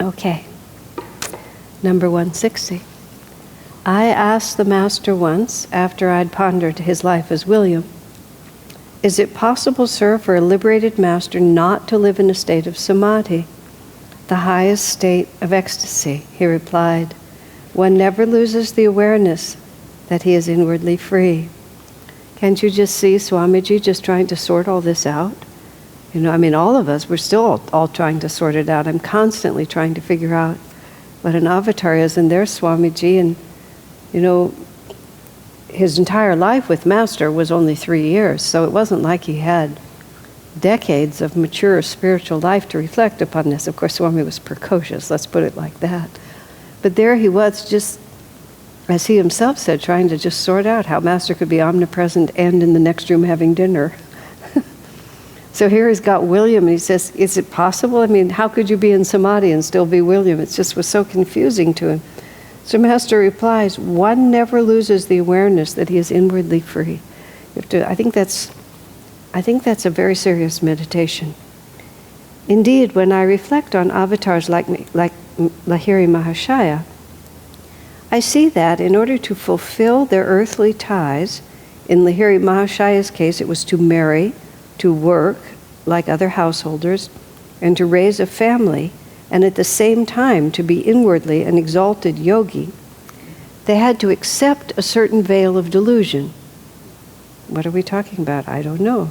Okay. Number 160. I asked the Master once, after I'd pondered his life as William, "Is it possible, sir, for a liberated master not to live in a state of samadhi, the highest state of ecstasy?" He replied, "One never loses the awareness that he is inwardly free." Can't you just see Swamiji just trying to sort all this out? You know, I mean, all of us, we're still all trying to sort it out. I'm constantly trying to figure out what an avatar is, and there's Swamiji, and, you know, his entire life with Master was only 3 years, so it wasn't like he had decades of mature spiritual life to reflect upon this. Of course, Swami was precocious, let's put it like that. But there he was, just, as he himself said, trying to just sort out how Master could be omnipresent and in the next room having dinner. So here he's got William, and he says, "Is it possible? I mean, how could you be in samadhi and still be William?" It just was so confusing to him. So Master replies, "One never loses the awareness that he is inwardly free." You have to, I think that's a very serious meditation. Indeed, when I reflect on avatars like Lahiri Mahashaya, I see that in order to fulfill their earthly ties, in Lahiri Mahashaya's case it was to marry, to work like other householders, and to raise a family, and at the same time to be inwardly an exalted yogi, they had to accept a certain veil of delusion. What are we talking about? I don't know.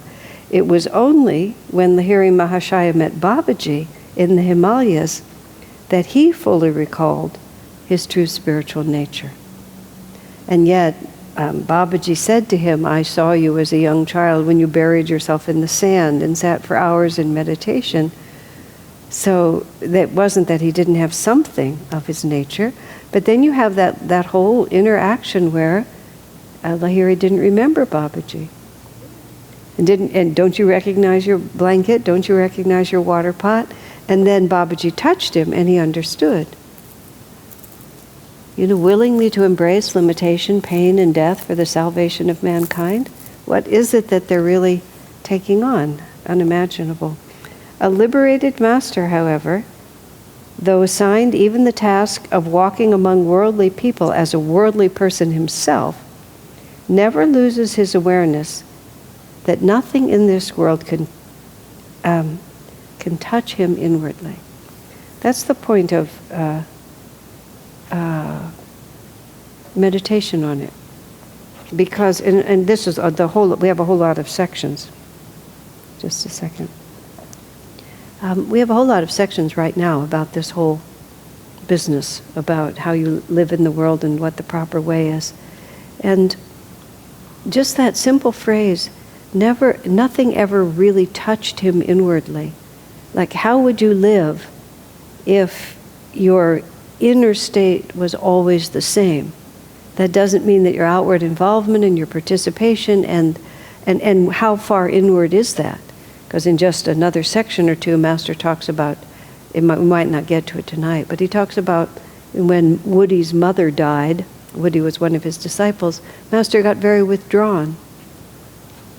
It was only when Lahiri Mahashaya met Babaji in the Himalayas that he fully recalled his true spiritual nature. And yet, Babaji said to him, "I saw you as a young child when you buried yourself in the sand and sat for hours in meditation." So that wasn't that he didn't have something of his nature, but then you have that whole interaction where Lahiri didn't remember Babaji. And don't you recognize your blanket? Don't you recognize your water pot? And then Babaji touched him and he understood. You know, willingly to embrace limitation, pain, and death for the salvation of mankind. What is it that they're really taking on? Unimaginable. A liberated master, however, though assigned even the task of walking among worldly people as a worldly person himself, never loses his awareness that nothing in this world can touch him inwardly. That's the point of meditation on it. Because, and this is the whole, we have a whole lot of sections. Just a second. We have a whole lot of sections right now about this whole business, about how you live in the world and what the proper way is. And just that simple phrase, nothing ever really touched him inwardly. Like, how would you live if your inner state was always the same? That doesn't mean that your outward involvement and your participation and how far inward is that? Because in just another section or two, Master talks about, we might not get to it tonight, but he talks about when Woody's mother died. Woody was one of his disciples. Master got very withdrawn.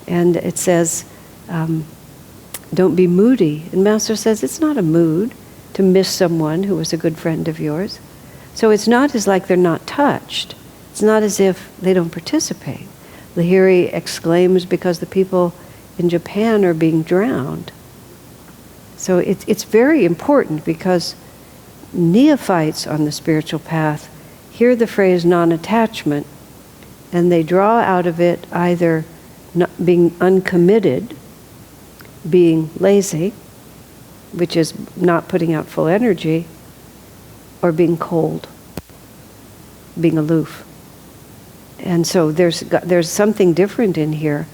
And it says, don't be moody. And Master says, it's not a mood to miss someone who was a good friend of yours. So it's not as like they're not touched. It's not as if they don't participate. Lahiri exclaims because the people in Japan are being drowned. So it's very important, because neophytes on the spiritual path hear the phrase non-attachment, and they draw out of it either not being uncommitted, being lazy, which is not putting out full energy, or being cold, being aloof. And so there's something different in here,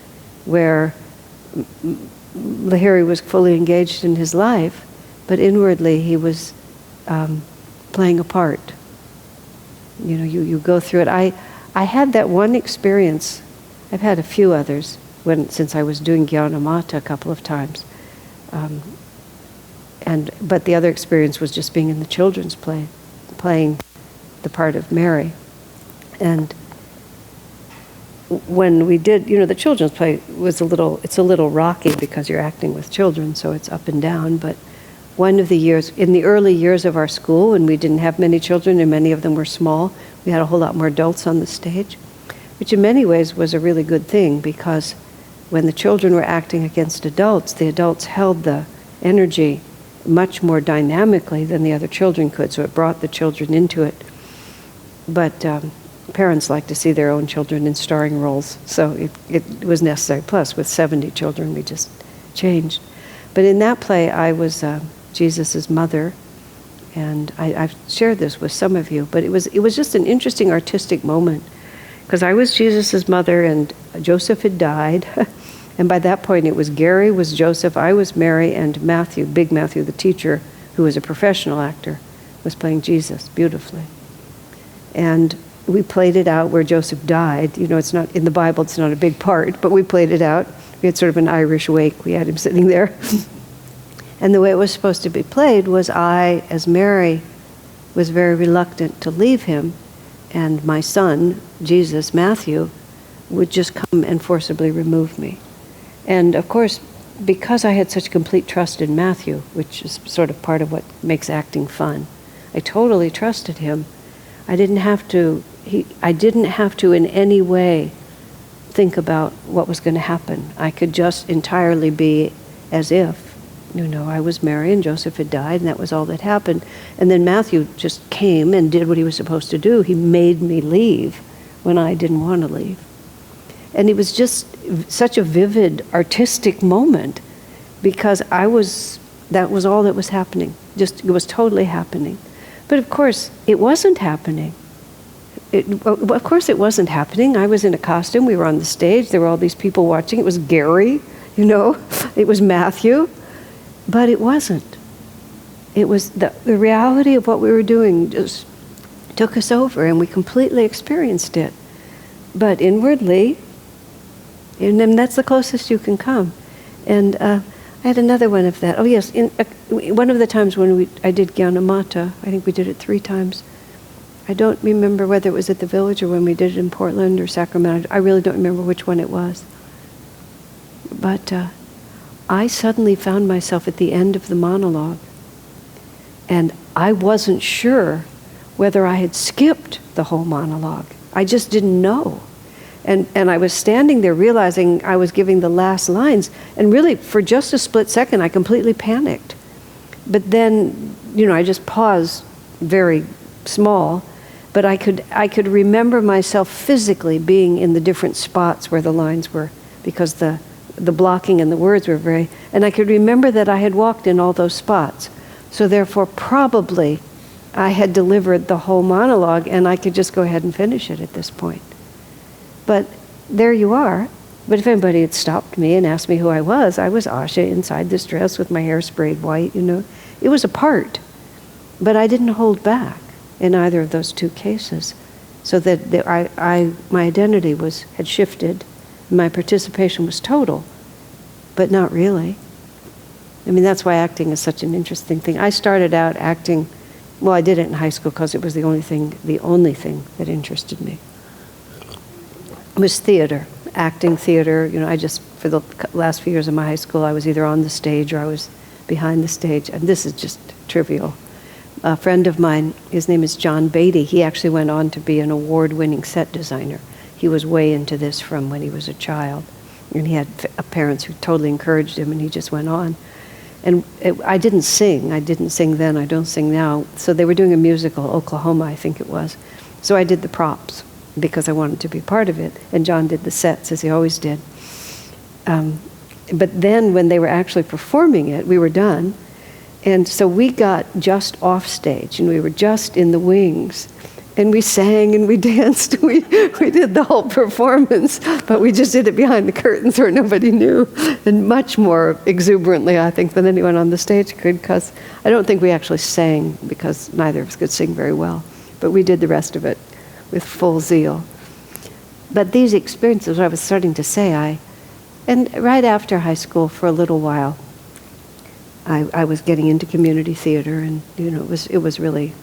where Lahiri was fully engaged in his life, but inwardly he was playing a part. You know, you go through it. I had that one experience. I've had a few others since I was doing Gyanamata a couple of times. But the other experience was just being in the children's play, playing the part of Mary. And when we did, the children's play was it's a little rocky because you're acting with children, so it's up and down, but one of the years, in the early years of our school, when we didn't have many children and many of them were small, we had a whole lot more adults on the stage, which in many ways was a really good thing, because when the children were acting against adults, the adults held the energy much more dynamically than the other children could, so it brought the children into it. But parents like to see their own children in starring roles, so it was necessary. Plus, with 70 children, we just changed. But in that play, I was Jesus' mother, and I've shared this with some of you, but it was just an interesting artistic moment, because I was Jesus' mother, and Joseph had died, and by that point it was Gary was Joseph, I was Mary, and Matthew, Big Matthew, the teacher, who was a professional actor, was playing Jesus beautifully. And we played it out where Joseph died. You know, it's not, in the Bible it's not a big part, but we played it out. We had sort of an Irish wake. We had him sitting there. And the way it was supposed to be played was I, as Mary, was very reluctant to leave him, and my son, Jesus, Matthew, would just come and forcibly remove me. And of course, because I had such complete trust in Matthew, which is sort of part of what makes acting fun, I totally trusted him. I didn't have to in any way think about what was going to happen. I could just entirely be as if, I was Mary and Joseph had died, and that was all that happened. And then Matthew just came and did what he was supposed to do. He made me leave when I didn't want to leave. And it was just such a vivid artistic moment, because that was all that was happening. It was totally happening. But of course, it wasn't happening. Of course it wasn't happening. I was in a costume. We were on the stage. There were all these people watching. It was Gary, It was Matthew. But it wasn't. It was the reality of what we were doing just took us over, and we completely experienced it. But inwardly, and then that's the closest you can come. And I had another one of that. Oh yes, one of the times when I did Gyanamata, I think we did it 3 times. I don't remember whether it was at the village or when we did it in Portland or Sacramento. I really don't remember which one it was. But I suddenly found myself at the end of the monologue, and I wasn't sure whether I had skipped the whole monologue. I just didn't know. And I was standing there realizing I was giving the last lines, and really for just a split second I completely panicked. But then, I just paused, very small, but I could remember myself physically being in the different spots where the lines were, because the blocking and the words were and I could remember that I had walked in all those spots. So therefore probably I had delivered the whole monologue, and I could just go ahead and finish it at this point. But there you are. But if anybody had stopped me and asked me who I was Asha inside this dress with my hair sprayed white, It was a part. But I didn't hold back in either of those 2 cases. So that my identity had shifted, and my participation was total, but not really. I mean, that's why acting is such an interesting thing. I started out acting, I did it in high school because it was the only thing that interested me. It was theater, acting theater. For the last few years of my high school, I was either on the stage or I was behind the stage. And this is just trivial. A friend of mine, his name is John Beatty, he actually went on to be an award-winning set designer. He was way into this from when he was a child. And he had parents who totally encouraged him, and he just went on. And I didn't sing. I didn't sing then. I don't sing now. So they were doing a musical, Oklahoma, I think it was. So I did the props because I wanted to be part of it. And John did the sets, as he always did. But then when they were actually performing it, we were done. And so we got just off stage, and we were just in the wings. And we sang and we danced. We did the whole performance, but we just did it behind the curtains where nobody knew, and much more exuberantly, I think, than anyone on the stage could, because I don't think we actually sang, because neither of us could sing very well. But we did the rest of it with full zeal. But these experiences, I was starting to say, and right after high school for a little while, I was getting into community theater, and it was really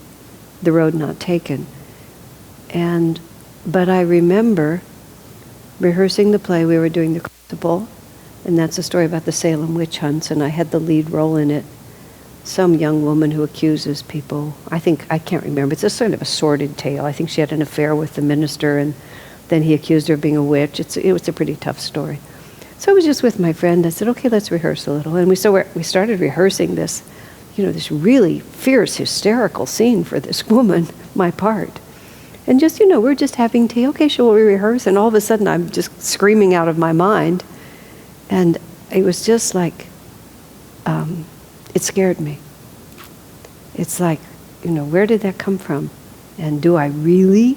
the road not taken. But I remember rehearsing the play. We were doing the Crucible, and that's a story about the Salem witch hunts, and I had the lead role in it. some young woman who accuses people. I can't remember. It's a sort of a sordid tale. I think she had an affair with the minister, and then he accused her of being a witch. It was a pretty tough story. So I was just with my friend. I said, okay, let's rehearse a little. And we started rehearsing this, this really fierce, hysterical scene for this woman, my part. And just, we're just having tea. Okay, shall we rehearse? And all of a sudden, I'm just screaming out of my mind. And it was just like, it scared me. It's like, where did that come from? And do I really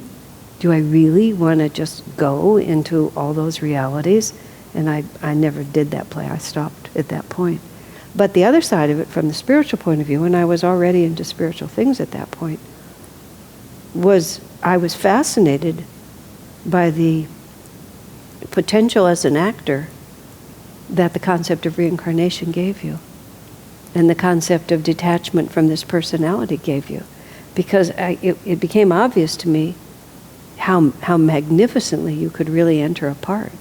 want to just go into all those realities? And I never did that play. I stopped at that point. But the other side of it, from the spiritual point of view, and I was already into spiritual things at that point, was I was fascinated by the potential as an actor that the concept of reincarnation gave you, and the concept of detachment from this personality gave you. Because it became obvious to me how magnificently you could really enter a part.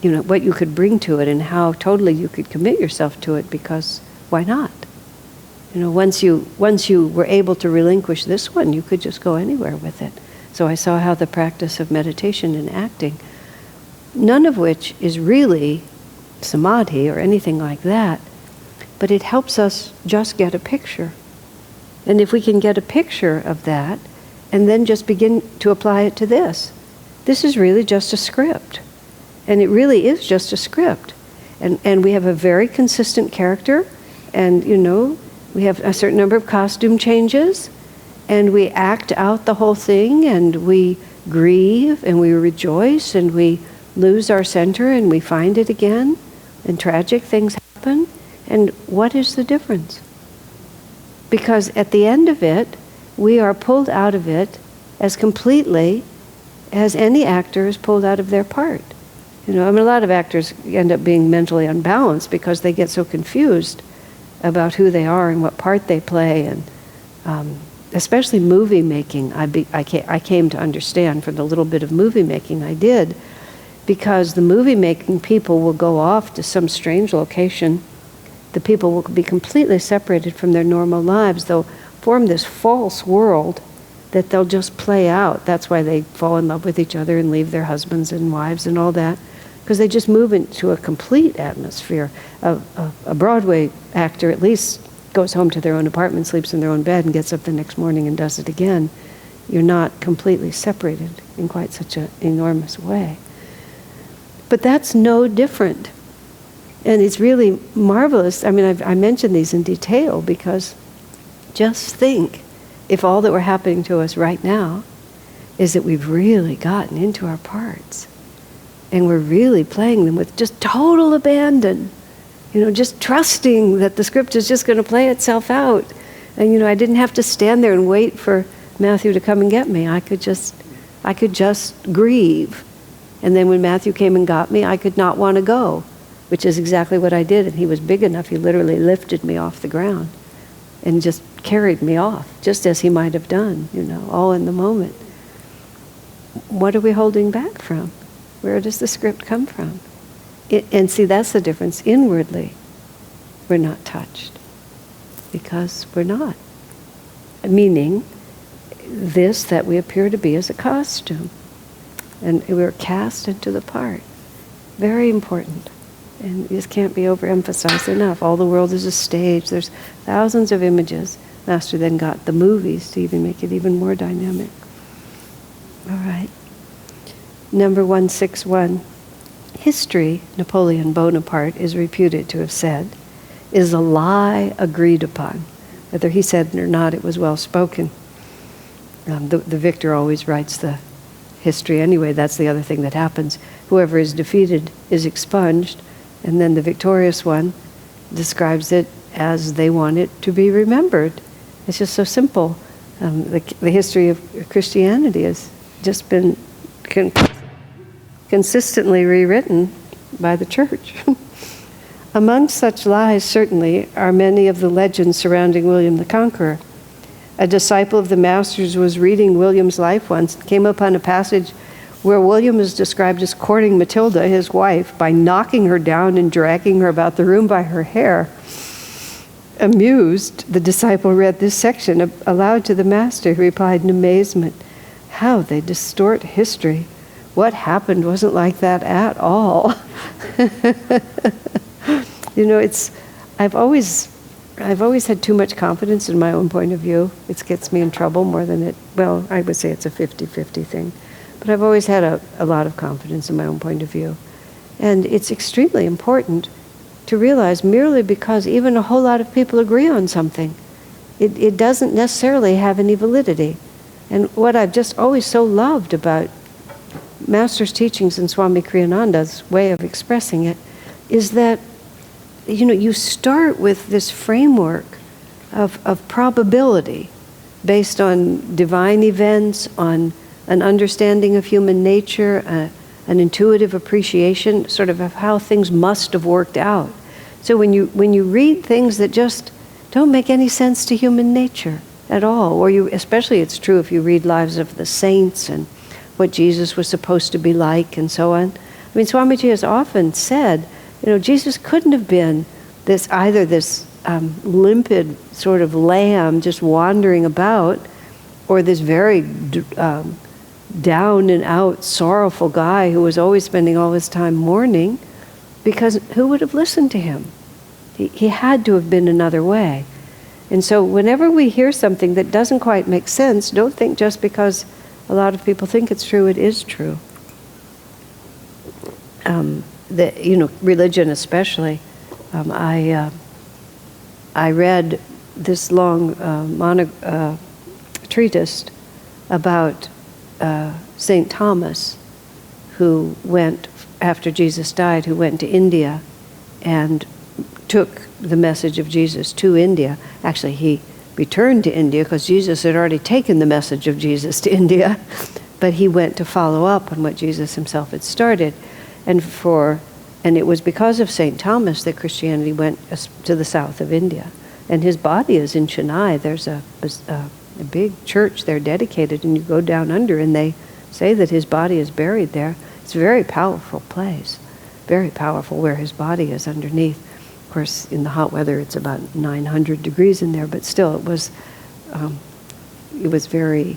What you could bring to it and how totally you could commit yourself to it, because why not? Once you were able to relinquish this one, you could just go anywhere with it. So I saw how the practice of meditation and acting, none of which is really samadhi or anything like that, but it helps us just get a picture. And if we can get a picture of that, and then just begin to apply it to this is really just a script. And it really is just a script. And we have a very consistent character, and we have a certain number of costume changes, and we act out the whole thing, and we grieve, and we rejoice, and we lose our center, and we find it again, and tragic things happen. And what is the difference? Because at the end of it, we are pulled out of it as completely as any actor is pulled out of their part. A lot of actors end up being mentally unbalanced because they get so confused about who they are and what part they play, and especially movie making. I came to understand from the little bit of movie making I did, because the movie making people will go off to some strange location. The people will be completely separated from their normal lives. They'll form this false world that they'll just play out. That's why they fall in love with each other and leave their husbands and wives and all that, because they just move into a complete atmosphere. A Broadway actor at least goes home to their own apartment, sleeps in their own bed, and gets up the next morning and does it again. You're not completely separated in quite such an enormous way. But that's no different. And it's really marvelous. I mean, I mentioned these in detail because just think if all that were happening to us right now is that we've really gotten into our parts and we're really playing them with just total abandon, just trusting that the script is just going to play itself out. And, I didn't have to stand there and wait for Matthew to come and get me. I could just grieve. And then when Matthew came and got me, I could not want to go, which is exactly what I did. And he was big enough, he literally lifted me off the ground and just carried me off, just as he might have done, all in the moment. What are we holding back from? Where does the script come from? And see, that's the difference. Inwardly, we're not touched because we're not. Meaning, this that we appear to be is a costume. And we're cast into the part. Very important. And this can't be overemphasized enough. All the world is a stage. There's thousands of images. Master then got the movies to even make it even more dynamic. All right. Number 161. History, Napoleon Bonaparte is reputed to have said, is a lie agreed upon. Whether he said it or not, it was well spoken. The victor always writes the history anyway. That's the other thing that happens. Whoever is defeated is expunged, and then the victorious one describes it as they want it to be remembered. It's just so simple. The history of Christianity has just been consistently rewritten by the church. Among such lies, certainly, are many of the legends surrounding William the Conqueror. A disciple of the Master's was reading William's life once and came upon a passage where William is described as courting Matilda, his wife, by knocking her down and dragging her about the room by her hair. Amused, the disciple read this section aloud to the master, who replied in amazement, "How they distort history. What happened wasn't like that at all." I've always had too much confidence in my own point of view. It gets me in trouble more than I would say it's a 50-50 thing. But I've always had a lot of confidence in my own point of view. And it's extremely important to realize, merely because even a whole lot of people agree on something, it doesn't necessarily have any validity. And what I've just always so loved about Master's teachings and Swami Kriyananda's way of expressing it is that, you start with this framework of probability based on divine events, on an understanding of human nature, an intuitive appreciation sort of how things must have worked out. So when you read things that just don't make any sense to human nature at all, or especially it's true if you read lives of the saints and what Jesus was supposed to be like and so on. I mean, Swamiji has often said, Jesus couldn't have been either this limpid sort of lamb just wandering about, or this very down and out sorrowful guy who was always spending all his time mourning, because who would have listened to him? He had to have been another way. And so whenever we hear something that doesn't quite make sense, don't think just because a lot of people think it's true, it is true. Religion especially. I read this long treatise about St. Thomas, who went, after Jesus died, who went to India and took the message of Jesus to India. Actually, he returned to India because Jesus had already taken the message of Jesus to India, but he went to follow up on what Jesus himself had started. And it was because of St. Thomas that Christianity went to the south of India. And his body is in Chennai. There's a big church there dedicated, and you go down under and they say that his body is buried there. It's a very powerful place, very powerful where his body is underneath. Of course, in the hot weather it's about 900 degrees in there, but still it was very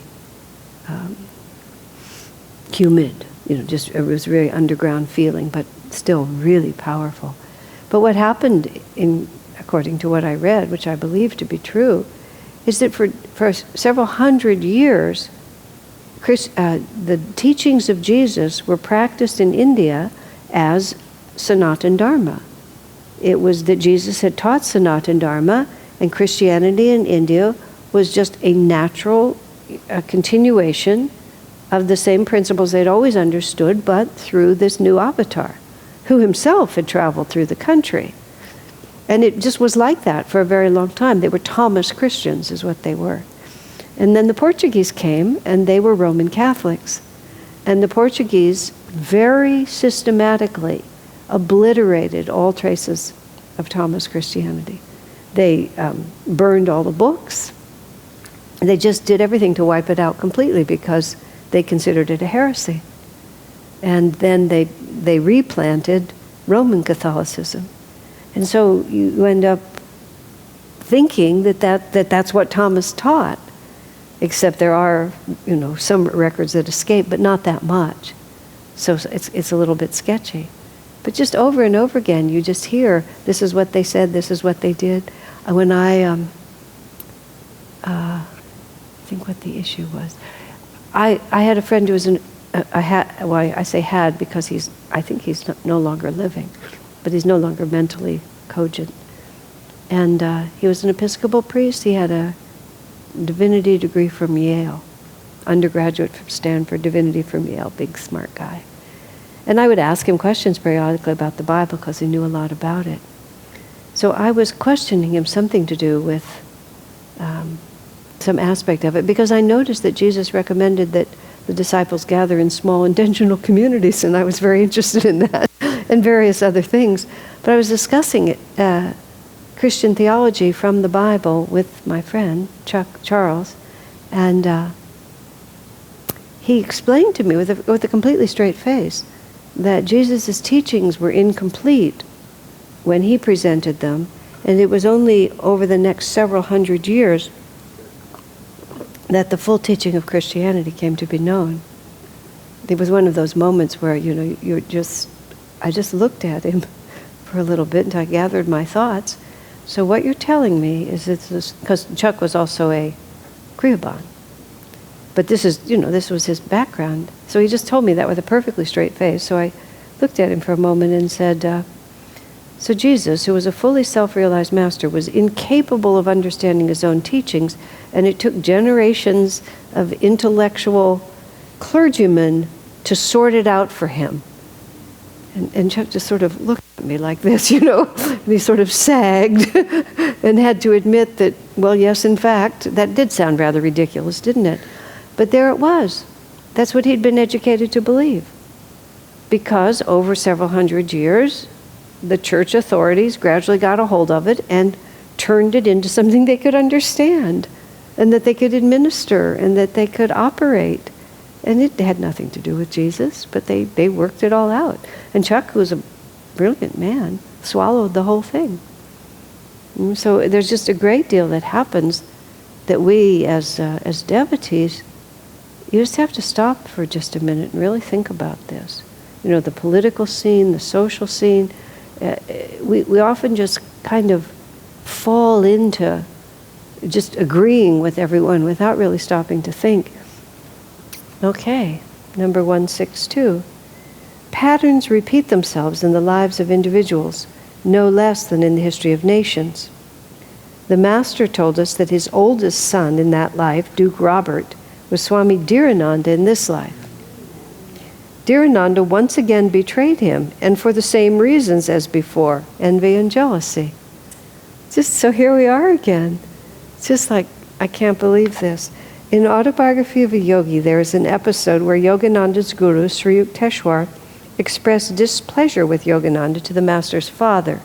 humid. It was a very underground feeling, but still really powerful. But what happened, according to what I read, which I believe to be true, is that for several hundred years, the teachings of Jesus were practiced in India as Sanatana Dharma. It was that Jesus had taught Sanatana Dharma, and Christianity in India was just a natural continuation of the same principles they'd always understood, but through this new avatar, who himself had traveled through the country. And it just was like that for a very long time. They were Thomas Christians, is what they were. And then the Portuguese came, and they were Roman Catholics. And the Portuguese very systematically obliterated all traces of Thomas Christianity. They burned all the books. They just did everything to wipe it out completely because they considered it a heresy. And then they replanted Roman Catholicism. And so you end up thinking that's what Thomas taught, except there are, some records that escape, but not that much. So it's a little bit sketchy. But just over and over again, you just hear, this is what they said, this is what they did. When I think what the issue was. I had a friend who was I say had because I think he's no longer living, but he's no longer mentally cogent. And he was an Episcopal priest. He had a divinity degree from Yale, undergraduate from Stanford, divinity from Yale, big smart guy. And I would ask him questions periodically about the Bible because he knew a lot about it. So I was questioning him something to do with some aspect of it, because I noticed that Jesus recommended that the disciples gather in small intentional communities, and I was very interested in that and various other things. But I was discussing it, Christian theology from the Bible with my friend, Charles, and he explained to me with a completely straight face that Jesus' teachings were incomplete when he presented them, And it was only over the next several hundred years that the full teaching of Christianity came to be known. It was one of those moments where, I just looked at him for a little bit until I gathered my thoughts. So what you're telling me is because Chuck was also a Kriyaban. But this was his background. So he just told me that with a perfectly straight face. So I looked at him for a moment and said, so Jesus, who was a fully self-realized master, was incapable of understanding his own teachings, and it took generations of intellectual clergymen to sort it out for him. And Chuck just sort of looked at me like this, and he sort of sagged and had to admit that, well, yes, in fact, that did sound rather ridiculous, didn't it? But there it was. That's what he'd been educated to believe. Because over several hundred years, the church authorities gradually got a hold of it and turned it into something they could understand and that they could administer and that they could operate. And it had nothing to do with Jesus, but they worked it all out. And Chuck, who was a brilliant man, swallowed the whole thing. So there's just a great deal that happens that we as devotees, you just have to stop for just a minute and really think about this. The political scene, the social scene, we often just kind of fall into just agreeing with everyone without really stopping to think. Okay, number 162. Patterns repeat themselves in the lives of individuals, no less than in the history of nations. The Master told us that his oldest son in that life, Duke Robert, was Swami Dhirananda in this life. Dhirananda once again betrayed him, and for the same reasons as before, envy and jealousy. Just so here we are again. It's just like, I can't believe this. In Autobiography of a Yogi, there is an episode where Yogananda's guru, Sri Yukteswar, expressed displeasure with Yogananda to the Master's father.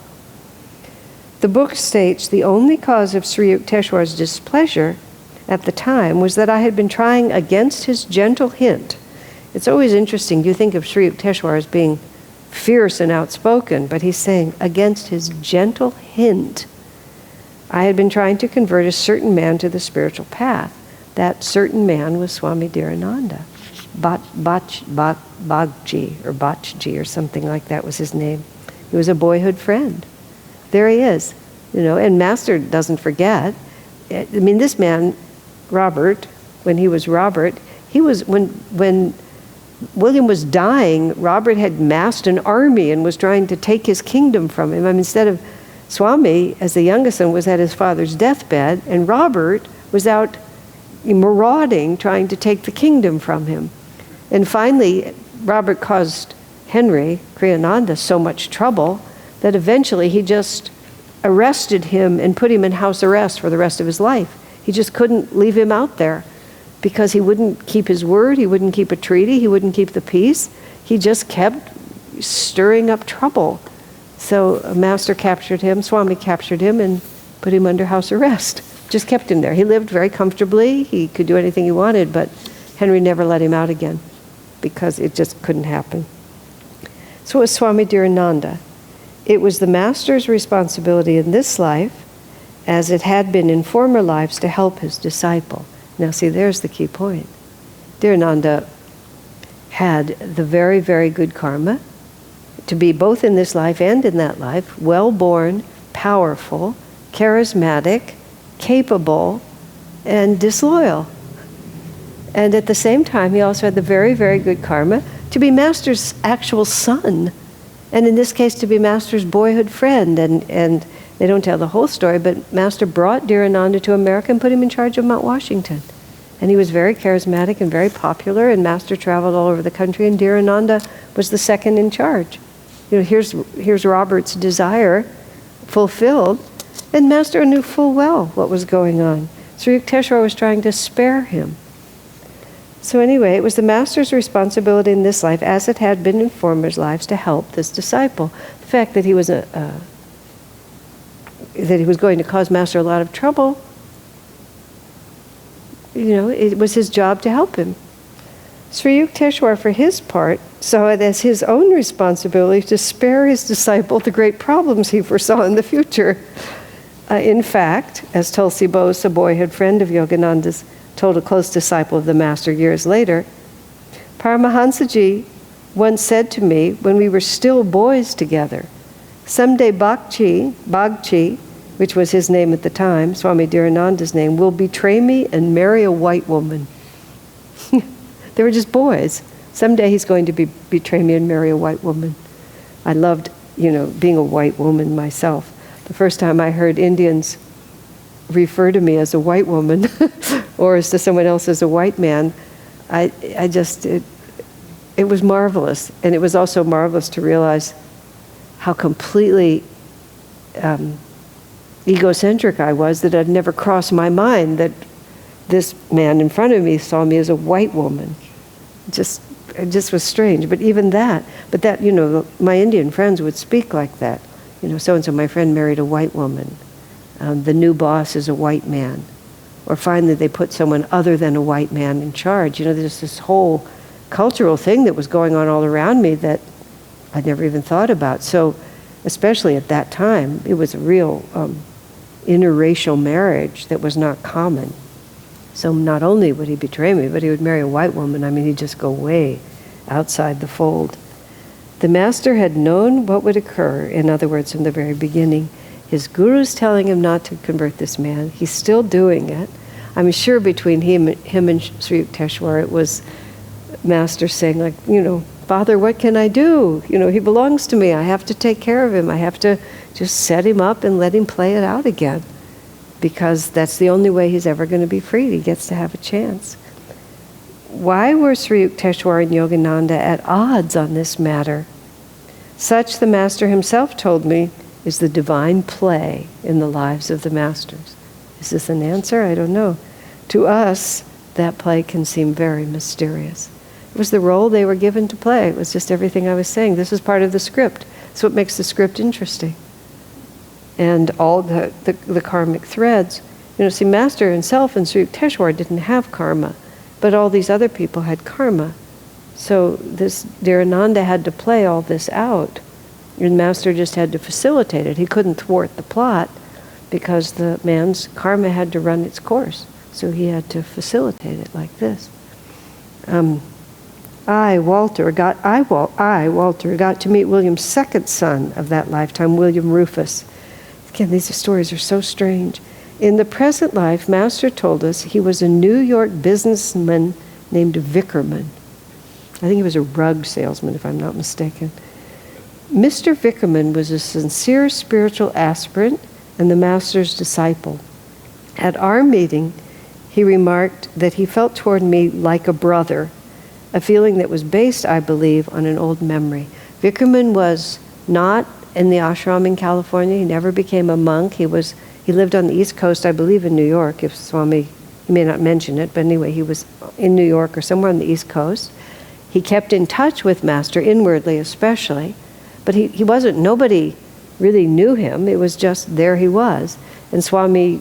The book states the only cause of Sri Yukteswar's displeasure at the time was that I had been trying against his gentle hint. It's always interesting, you think of Sri Yukteswar as being fierce and outspoken, but he's saying against his gentle hint. I had been trying to convert a certain man to the spiritual path. That certain man was Swami Dhirananda. Bachji or something like that was his name. He was a boyhood friend. There he is, and Master doesn't forget. I mean, this man, Robert, when he was Robert, when William was dying, Robert had massed an army and was trying to take his kingdom from him. I mean, instead of Swami, as the youngest son, was at his father's deathbed, and Robert was out marauding, trying to take the kingdom from him. And finally, Robert caused Henry Kriyananda so much trouble that eventually he just arrested him and put him in house arrest for the rest of his life. He just couldn't leave him out there because he wouldn't keep his word, he wouldn't keep a treaty, he wouldn't keep the peace. He just kept stirring up trouble. So Master captured him, Swami captured him and put him under house arrest. Just kept him there. He lived very comfortably, he could do anything he wanted, but Henry never let him out again because it just couldn't happen. So it was Swami Dhirananda. It was the Master's responsibility in this life, as it had been in former lives, to help his disciple. Now see, there's the key point. Dhirananda had the very, very good karma to be both in this life and in that life, well-born, powerful, charismatic, capable, and disloyal. And at the same time, he also had the very, very good karma to be Master's actual son, and in this case, to be Master's boyhood friend. And they don't tell the whole story, but Master brought Dhirananda to America and put him in charge of Mount Washington. And he was very charismatic and very popular, and Master traveled all over the country, and Dhirananda was the second in charge. Here's Robert's desire fulfilled, and Master knew full well what was going on. Sri Yukteswar was trying to spare him. So anyway, it was the Master's responsibility in this life, as it had been in former lives, to help this disciple. The fact that he was that he was going to cause Master a lot of trouble, it was his job to help him. Sri Yukteswar, for his part, saw it as his own responsibility to spare his disciple the great problems he foresaw in the future. In fact, as Tulsi Bose, a boyhood friend of Yogananda's, told a close disciple of the Master years later, Paramahansaji once said to me when we were still boys together, someday Bhagchi, which was his name at the time, Swami Dhirananda's name, will betray me and marry a white woman. They were just boys. Someday he's going to betray me and marry a white woman. I loved, being a white woman myself. The first time I heard Indians refer to me as a white woman or as to someone else as a white man, it was marvelous. And it was also marvelous to realize how completely egocentric I was, that it had never crossed my mind that this man in front of me saw me as a white woman. It just was strange. But even that, my Indian friends would speak like that. So-and-so, my friend married a white woman. The new boss is a white man. Or finally they put someone other than a white man in charge. There's this whole cultural thing that was going on all around me that I'd never even thought about. So, especially at that time, it was a real interracial marriage that was not common. So not only would he betray me, but he would marry a white woman. He'd just go way outside the fold. The Master had known what would occur, in other words, from the very beginning. His guru's telling him not to convert this man. He's still doing it. I'm sure between him and Sri Yukteswar, it was Master saying, Father, what can I do? He belongs to me. I have to take care of him. I have to just set him up and let him play it out again, because that's the only way he's ever going to be freed. He gets to have a chance. Why were Sri Yukteswar and Yogananda at odds on this matter? Such, the Master himself told me, is the divine play in the lives of the Masters. Is this an answer? I don't know. To us, that play can seem very mysterious. It was the role they were given to play. It was just everything I was saying. This is part of the script. It's what makes the script interesting. And all the karmic threads. Master himself and Sri Yukteswar didn't have karma, but all these other people had karma. So this Dhirananda had to play all this out. And Master just had to facilitate it. He couldn't thwart the plot because the man's karma had to run its course. So he had to facilitate it like this. Walter, got to meet William's second son of that lifetime, William Rufus. Again, these stories are so strange. In the present life, Master told us he was a New York businessman named Vickerman. I think he was a rug salesman, if I'm not mistaken. Mr. Vickerman was a sincere spiritual aspirant and the Master's disciple. At our meeting, he remarked that he felt toward me like a brother, a feeling that was based, I believe, on an old memory. Vickerman was not in the ashram in California. He never became a monk. He lived on the East Coast, I believe in New York, if Swami, he may not mention it, but anyway, he was in New York or somewhere on the East Coast. He kept in touch with Master, inwardly especially, but he wasn't, nobody really knew him. It was just there he was. And Swami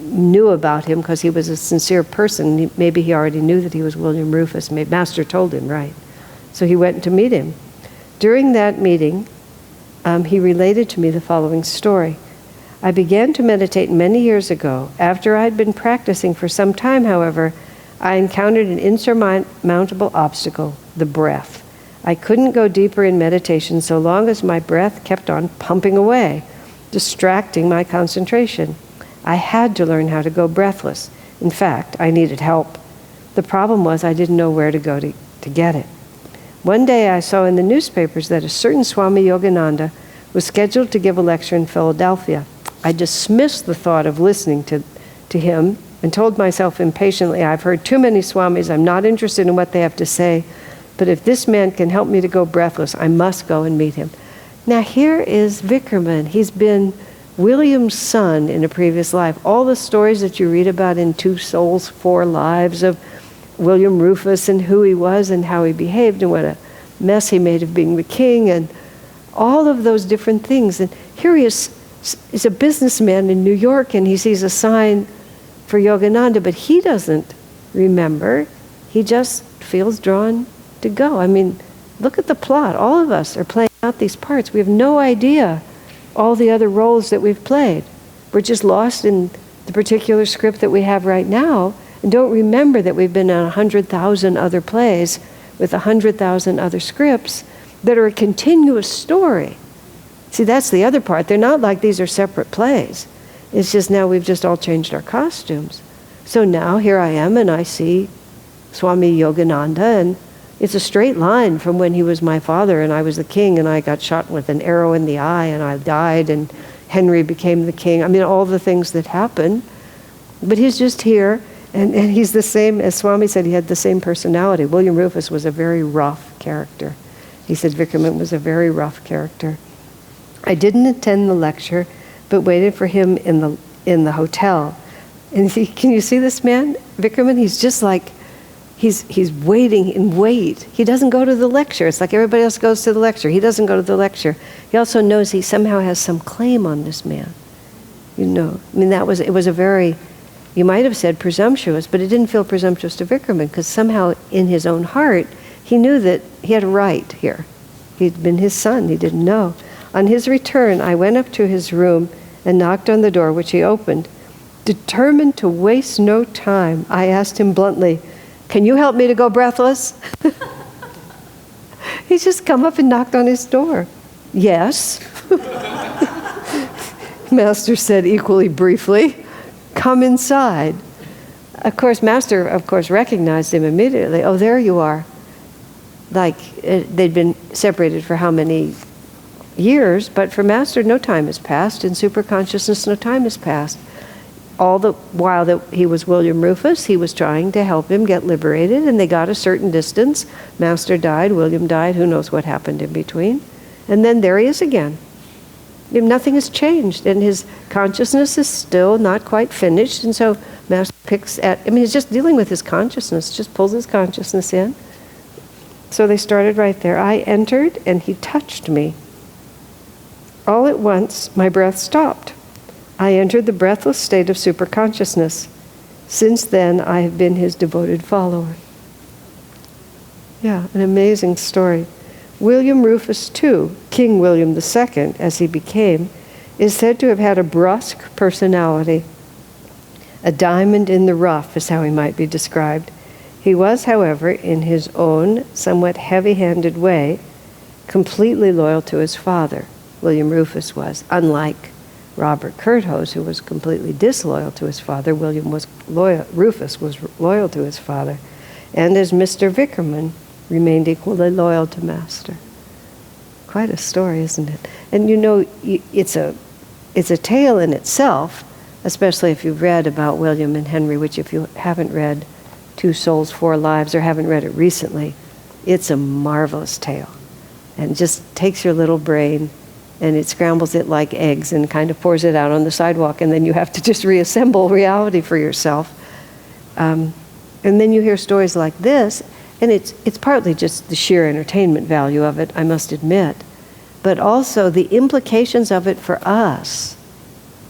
knew about him because he was a sincere person. Maybe he already knew that he was William Rufus. Maybe Master told him, right? So he went to meet him. During that meeting, he related to me the following story. I began to meditate many years ago. After I had been practicing for some time, however, I encountered an insurmountable obstacle, the breath. I couldn't go deeper in meditation so long as my breath kept on pumping away, distracting my concentration. I had to learn how to go breathless. In fact, I needed help. The problem was I didn't know where to go to get it. One day I saw in the newspapers that a certain Swami Yogananda was scheduled to give a lecture in Philadelphia. I dismissed the thought of listening to him and told myself impatiently, I've heard too many Swamis, I'm not interested in what they have to say, but if this man can help me to go breathless, I must go and meet him. Now here is Vickerman. He's been William's son in a previous life. All the stories that you read about in Two Souls, Four Lives of William Rufus and who he was and how he behaved and what a mess he made of being the king and all of those different things. And here he is, he's a businessman in New York and he sees a sign for Yogananda, but he doesn't remember. He just feels drawn to go. I mean, look at the plot. All of us are playing out these parts. We have no idea all the other roles that we've played. We're just lost in the particular script that we have right now, and don't remember that we've been in 100,000 other plays with 100,000 other scripts that are a continuous story. See, that's the other part. They're not like these are separate plays. It's just now we've just all changed our costumes. So now here I am and I see Swami Yogananda, and it's a straight line from when he was my father and I was the king and I got shot with an arrow in the eye and I died and Henry became the king. I mean, all the things that happened. But he's just here, and he's the same, as Swami said, he had the same personality. William Rufus was a very rough character. He said Vickerman was a very rough character. I didn't attend the lecture, but waited for him in the hotel. And can you see this man, Vickerman? He's just like, he's waiting in wait. He doesn't go to the lecture. It's like everybody else goes to the lecture. He doesn't go to the lecture. He also knows he somehow has some claim on this man. You know, I mean, it was a very, you might have said presumptuous, but it didn't feel presumptuous to Vickerman because somehow in his own heart, he knew that he had a right here. He'd been his son, he didn't know. On his return, I went up to his room and knocked on the door, which he opened. Determined to waste no time, I asked him bluntly, "Can you help me to go breathless?" He's just come up and knocked on his door. "Yes." Master said equally briefly, "Come inside." Of course, Master, recognized him immediately. "Oh, there you are." Like they'd been separated for how many years, but for Master, no time has passed. In superconsciousness, no time has passed. All the while that he was William Rufus, he was trying to help him get liberated, and they got a certain distance. Master died, William died, who knows what happened in between. And then there he is again. Nothing has changed, and his consciousness is still not quite finished, and so Master picks at, he's just dealing with his consciousness, just pulls his consciousness in. So they started right there. I entered, and he touched me. All at once, my breath stopped. I entered the breathless state of superconsciousness. Since then, I have been his devoted follower. Yeah, an amazing story. William Rufus, too, King William II, as he became, is said to have had a brusque personality. A diamond in the rough is how he might be described. He was, however, in his own somewhat heavy-handed way, completely loyal to his father. William Rufus was, unlike Robert Curthose, who was completely disloyal to his father. Rufus was loyal to his father. And as Mr. Vickerman, remained equally loyal to Master. Quite a story, isn't it? And it's a tale in itself, especially if you've read about William and Henry, which if you haven't read Two Souls, Four Lives, or haven't read it recently, it's a marvelous tale. And just takes your little brain and it scrambles it like eggs and kind of pours it out on the sidewalk, and then you have to just reassemble reality for yourself. And then you hear stories like this, and it's partly just the sheer entertainment value of it, I must admit, but also the implications of it for us,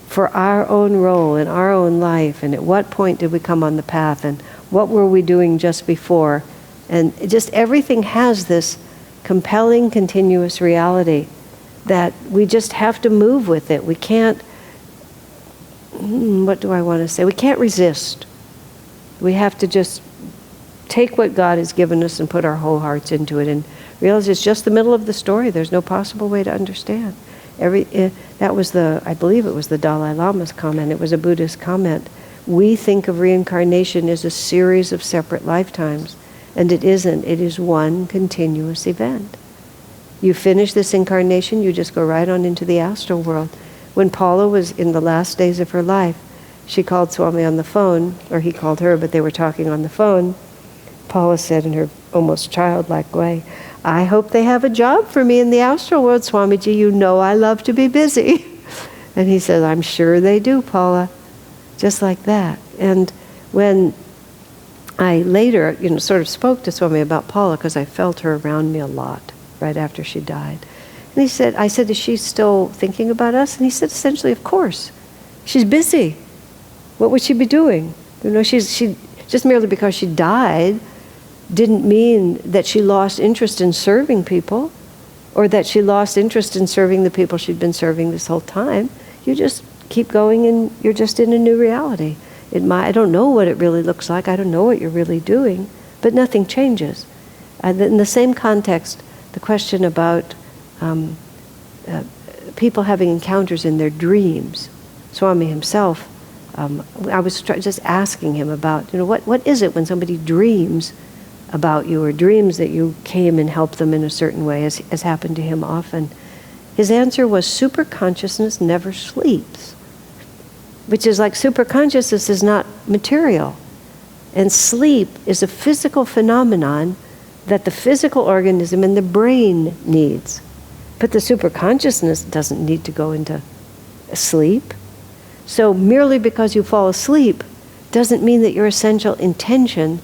for our own role in our own life, and at what point did we come on the path, and what were we doing just before, and just everything has this compelling, continuous reality that we just have to move with it. We can't, what do I want to say? We can't resist. We have to just take what God has given us and put our whole hearts into it and realize it's just the middle of the story. There's no possible way to understand. That was I believe it was the Dalai Lama's comment. It was a Buddhist comment. We think of reincarnation as a series of separate lifetimes, and it isn't. It is one continuous event. You finish this incarnation, you just go right on into the astral world. When Paula was in the last days of her life, she called Swami on the phone, or he called her, but they were talking on the phone. Paula said in her almost childlike way, "I hope they have a job for me in the astral world, Swamiji. You know I love to be busy." And he said, "I'm sure they do, Paula." Just like that. And when I later, sort of spoke to Swami about Paula, because I felt her around me a lot right after she died. And I said, "Is she still thinking about us?" And he said, essentially, of course. She's busy. What would she be doing? She just merely because she died didn't mean that she lost interest in serving people, or that she lost interest in serving the people she'd been serving this whole time. You just keep going, and you're just in a new reality. I don't know what it really looks like. I don't know what you're really doing, but nothing changes. In the same context, the question about people having encounters in their dreams. Swami himself, I was just asking him about, what is it when somebody dreams about you, or dreams that you came and helped them in a certain way, as happened to him often. His answer was, superconsciousness never sleeps, which is like superconsciousness is not material. And sleep is a physical phenomenon that the physical organism and the brain needs. But the superconsciousness doesn't need to go into sleep. So merely because you fall asleep doesn't mean that your essential intention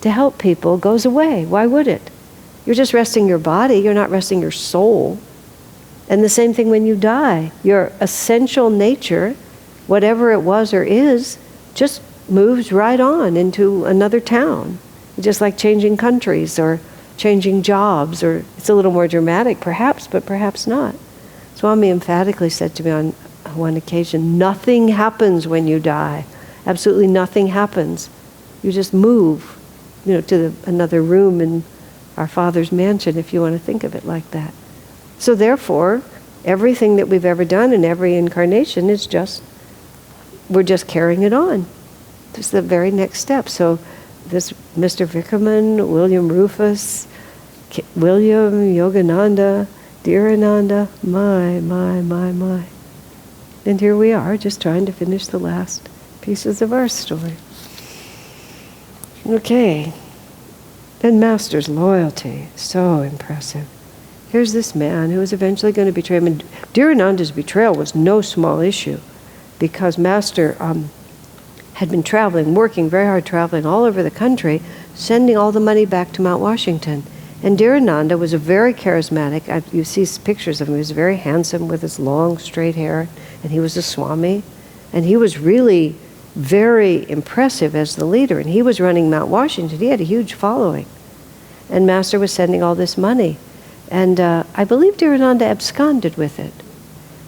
to help people goes away. Why would it? You're just resting your body, you're not resting your soul. And the same thing when you die. Your essential nature, whatever it was or is, just moves right on into another town. Just like changing countries or changing jobs, or it's a little more dramatic perhaps, but perhaps not. Swami emphatically said to me on one occasion, nothing happens when you die. Absolutely nothing happens. You just move, to another room in our Father's mansion, if you want to think of it like that. So therefore, everything that we've ever done in every incarnation is we're just carrying it on. It's the very next step. So this Mr. Vickerman, William Rufus, William, Yogananda, dear Ananda, my. And here we are, just trying to finish the last pieces of our story. Okay. And Master's loyalty, so impressive. Here's this man who was eventually going to betray him. And dear Ananda's betrayal was no small issue, because Master had been traveling, working very hard, traveling all over the country, sending all the money back to Mount Washington. And dear Ananda was a very charismatic, you see pictures of him, he was very handsome with his long straight hair, and he was a Swami, and he was really very impressive as the leader, and he was running Mount Washington. He had a huge following. And Master was sending all this money. And I believe dear Ananda absconded with it.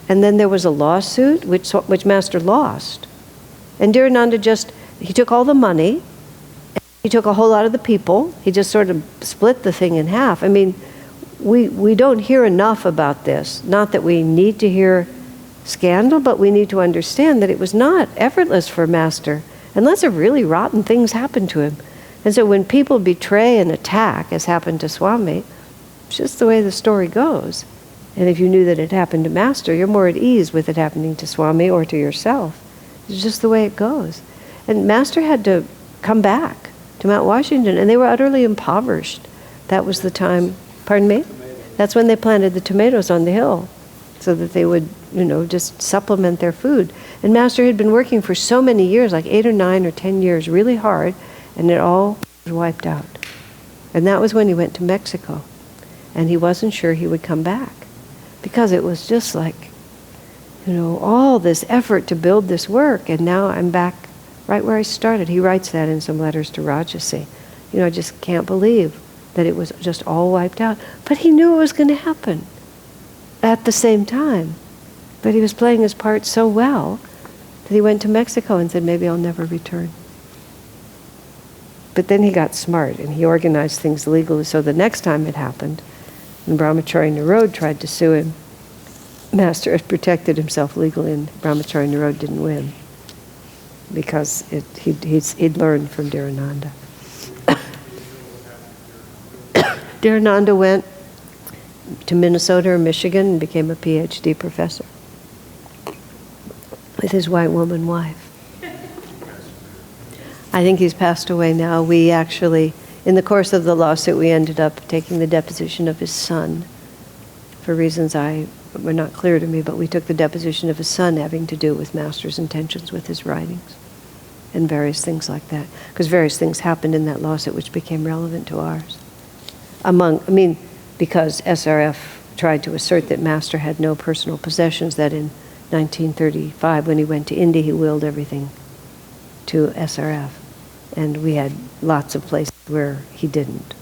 And then there was a lawsuit, which Master lost. And dear Ananda he took all the money, he took a whole lot of the people, he just sort of split the thing in half. I mean, we don't hear enough about this. Not that we need to hear scandal, but we need to understand that it was not effortless for Master, unless a really rotten things happened to him. And so when people betray and attack, as happened to Swami, it's just the way the story goes. And if you knew that it happened to Master, you're more at ease with it happening to Swami or to yourself. It's just the way it goes. And Master had to come back to Mount Washington, and they were utterly impoverished. That was the time, pardon me? That's when they planted the tomatoes on the hill, so that they would, just supplement their food. And Master had been working for so many years, like 8 or 9 or 10 years, really hard, and it all was wiped out. And that was when he went to Mexico. And he wasn't sure he would come back, because it was just like, all this effort to build this work, and now I'm back right where I started. He writes that in some letters to Rajasi. I just can't believe that it was just all wiped out. But he knew it was going to happen at the same time. But he was playing his part so well that he went to Mexico and said, maybe I'll never return. But then he got smart, and he organized things legally, so the next time it happened, and Brahmachari Narod tried to sue him, Master had protected himself legally, and Brahmachari Narod didn't win, because he'd learned from dear Ananda. Dear Ananda went to Minnesota or Michigan and became a PhD professor with his white woman wife. I think he's passed away now. We actually, in the course of the lawsuit, we ended up taking the deposition of his son for reasons were not clear to me, but we took the deposition of his son having to do with Master's intentions with his writings and various things like that. Because various things happened in that lawsuit which became relevant to ours. Because SRF tried to assert that Master had no personal possessions, that in 1935, when he went to India, he willed everything to SRF. And we had lots of places where he didn't.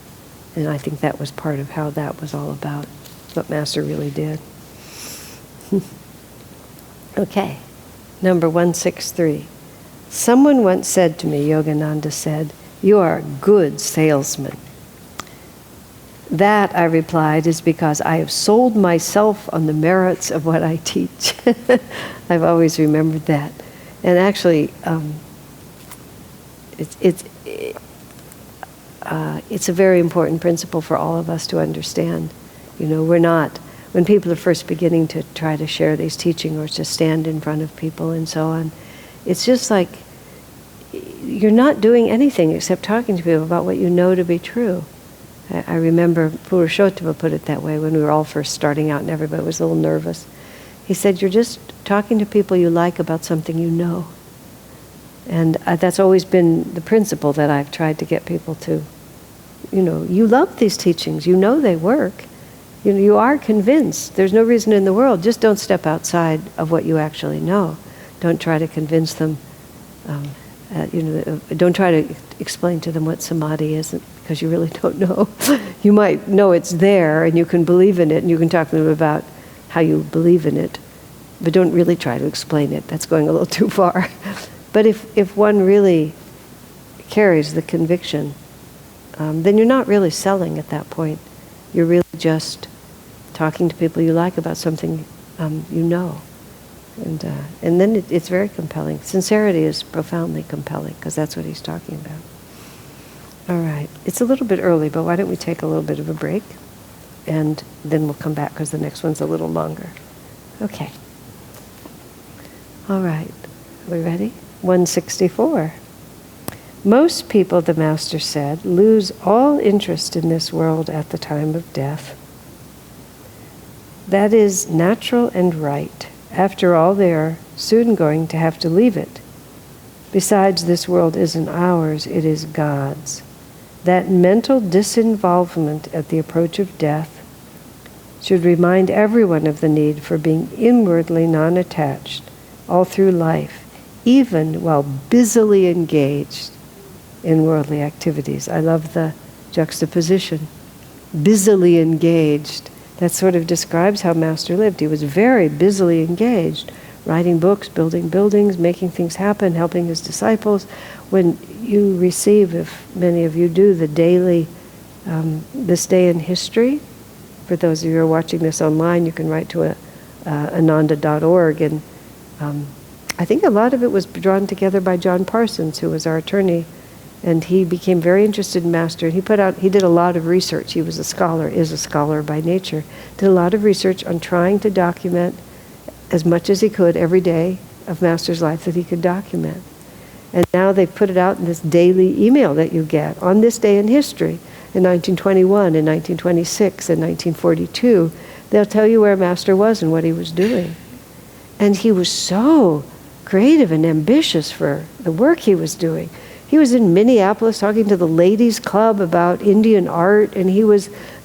And I think that was part of how that was all about, what Master really did. Okay. Number 163. Someone once said to me, Yogananda said, "You are a good salesman." That, I replied, is because I have sold myself on the merits of what I teach. I've always remembered that. And actually, it's a very important principle for all of us to understand. We're not, when people are first beginning to try to share these teachings or to stand in front of people and so on, it's just like you're not doing anything except talking to people about what you know to be true. I remember Purushotama put it that way when we were all first starting out and everybody was a little nervous. He said, you're just talking to people you like about something you know. And that's always been the principle that I've tried to get people to. You love these teachings. You know they work. You are convinced. There's no reason in the world. Just don't step outside of what you actually know. Don't try to convince them. Don't try to explain to them what samadhi is, because you really don't know. You might know it's there and you can believe in it and you can talk to them about how you believe in it, but don't really try to explain it. That's going a little too far. But if one really carries the conviction, then you're not really selling at that point. You're really just talking to people you like about something you know. And then it's very compelling. Sincerity is profoundly compelling, because that's what he's talking about. All right. It's a little bit early, but why don't we take a little bit of a break? And then we'll come back, because the next one's a little longer. Okay. All right. Are we ready? 164. Most people, the Master said, lose all interest in this world at the time of death. That is natural and right. After all, they are soon going to have to leave it. Besides, this world isn't ours, it is God's. That mental disinvolvement at the approach of death should remind everyone of the need for being inwardly non-attached all through life, even while busily engaged in worldly activities. I love the juxtaposition. Busily engaged. That sort of describes how Master lived. He was very busily engaged, writing books, building buildings, making things happen, helping his disciples. When you receive, if many of you do, the daily This Day in History, for those of you who are watching this online, you can write to ananda.org, and I think a lot of it was drawn together by John Parsons, who was our attorney, and he became very interested in Master. He did a lot of research. He was a scholar, is a scholar by nature. Did a lot of research on trying to document as much as he could every day of Master's life that he could document. And now they put it out in this daily email that you get on this day in history. In 1921, in 1926, in 1942, they'll tell you where Master was and what he was doing. And he was so creative and ambitious for the work he was doing. He was in Minneapolis talking to the Ladies Club about Indian art, and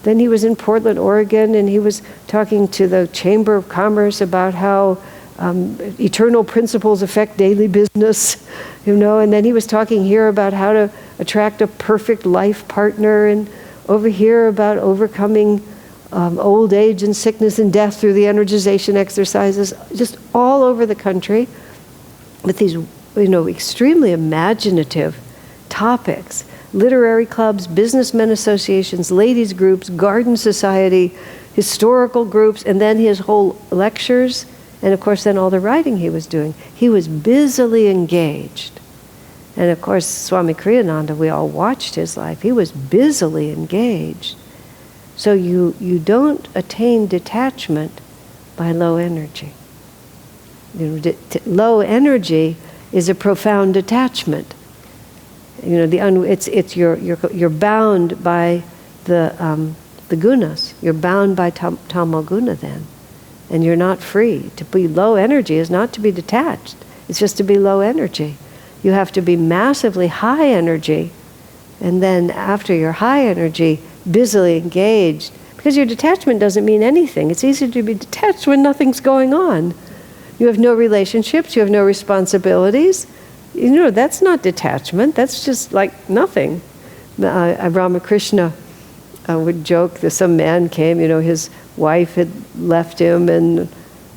then he was in Portland, Oregon, and he was talking to the Chamber of Commerce about how eternal principles affect daily business, and then he was talking here about how to attract a perfect life partner, and over here about overcoming old age and sickness and death through the energization exercises, just all over the country with these extremely imaginative topics. Literary clubs, businessmen associations, ladies groups, garden society, historical groups, and then his whole lectures, and of course then all the writing he was doing. He was busily engaged. And of course, Swami Kriyananda, we all watched his life. He was busily engaged. So you don't attain detachment by low energy. Low energy is a profound detachment. You're bound by the gunas. You're bound by tamoguna then, and you're not free. To be low energy is not to be detached. It's just to be low energy. You have to be massively high energy, and then after you're high energy, busily engaged. Because your detachment doesn't mean anything. It's easy to be detached when nothing's going on. You have no relationships, you have no responsibilities. That's not detachment, that's just like nothing. Ramakrishna would joke that some man came, his wife had left him, and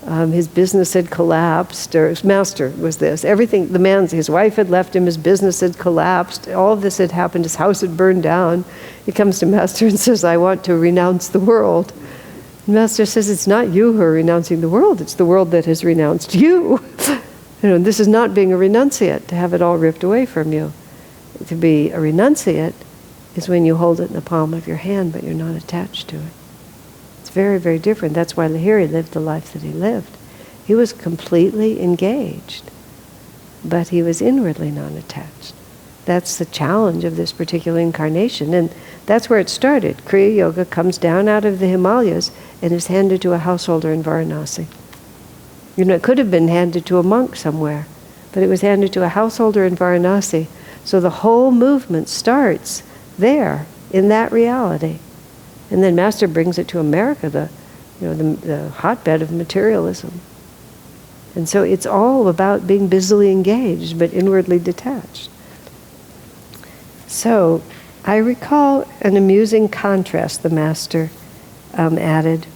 His business had collapsed, or his master was this. Everything, his wife had left him, his business had collapsed, all of this had happened, his house had burned down. He comes to Master and says, I want to renounce the world. And Master says, it's not you who are renouncing the world, it's the world that has renounced you. This is not being a renunciate, to have it all ripped away from you. To be a renunciate is when you hold it in the palm of your hand, but you're not attached to it. It's very, very different. That's why Lahiri lived the life that he lived. He was completely engaged, but he was inwardly non-attached. That's the challenge of this particular incarnation, and that's where it started. Kriya Yoga comes down out of the Himalayas and is handed to a householder in Varanasi. It could have been handed to a monk somewhere, but it was handed to a householder in Varanasi. So the whole movement starts there, in that reality. And then Master brings it to America, the hotbed of materialism. And so it's all about being busily engaged, but inwardly detached. So I recall an amusing contrast the Master added.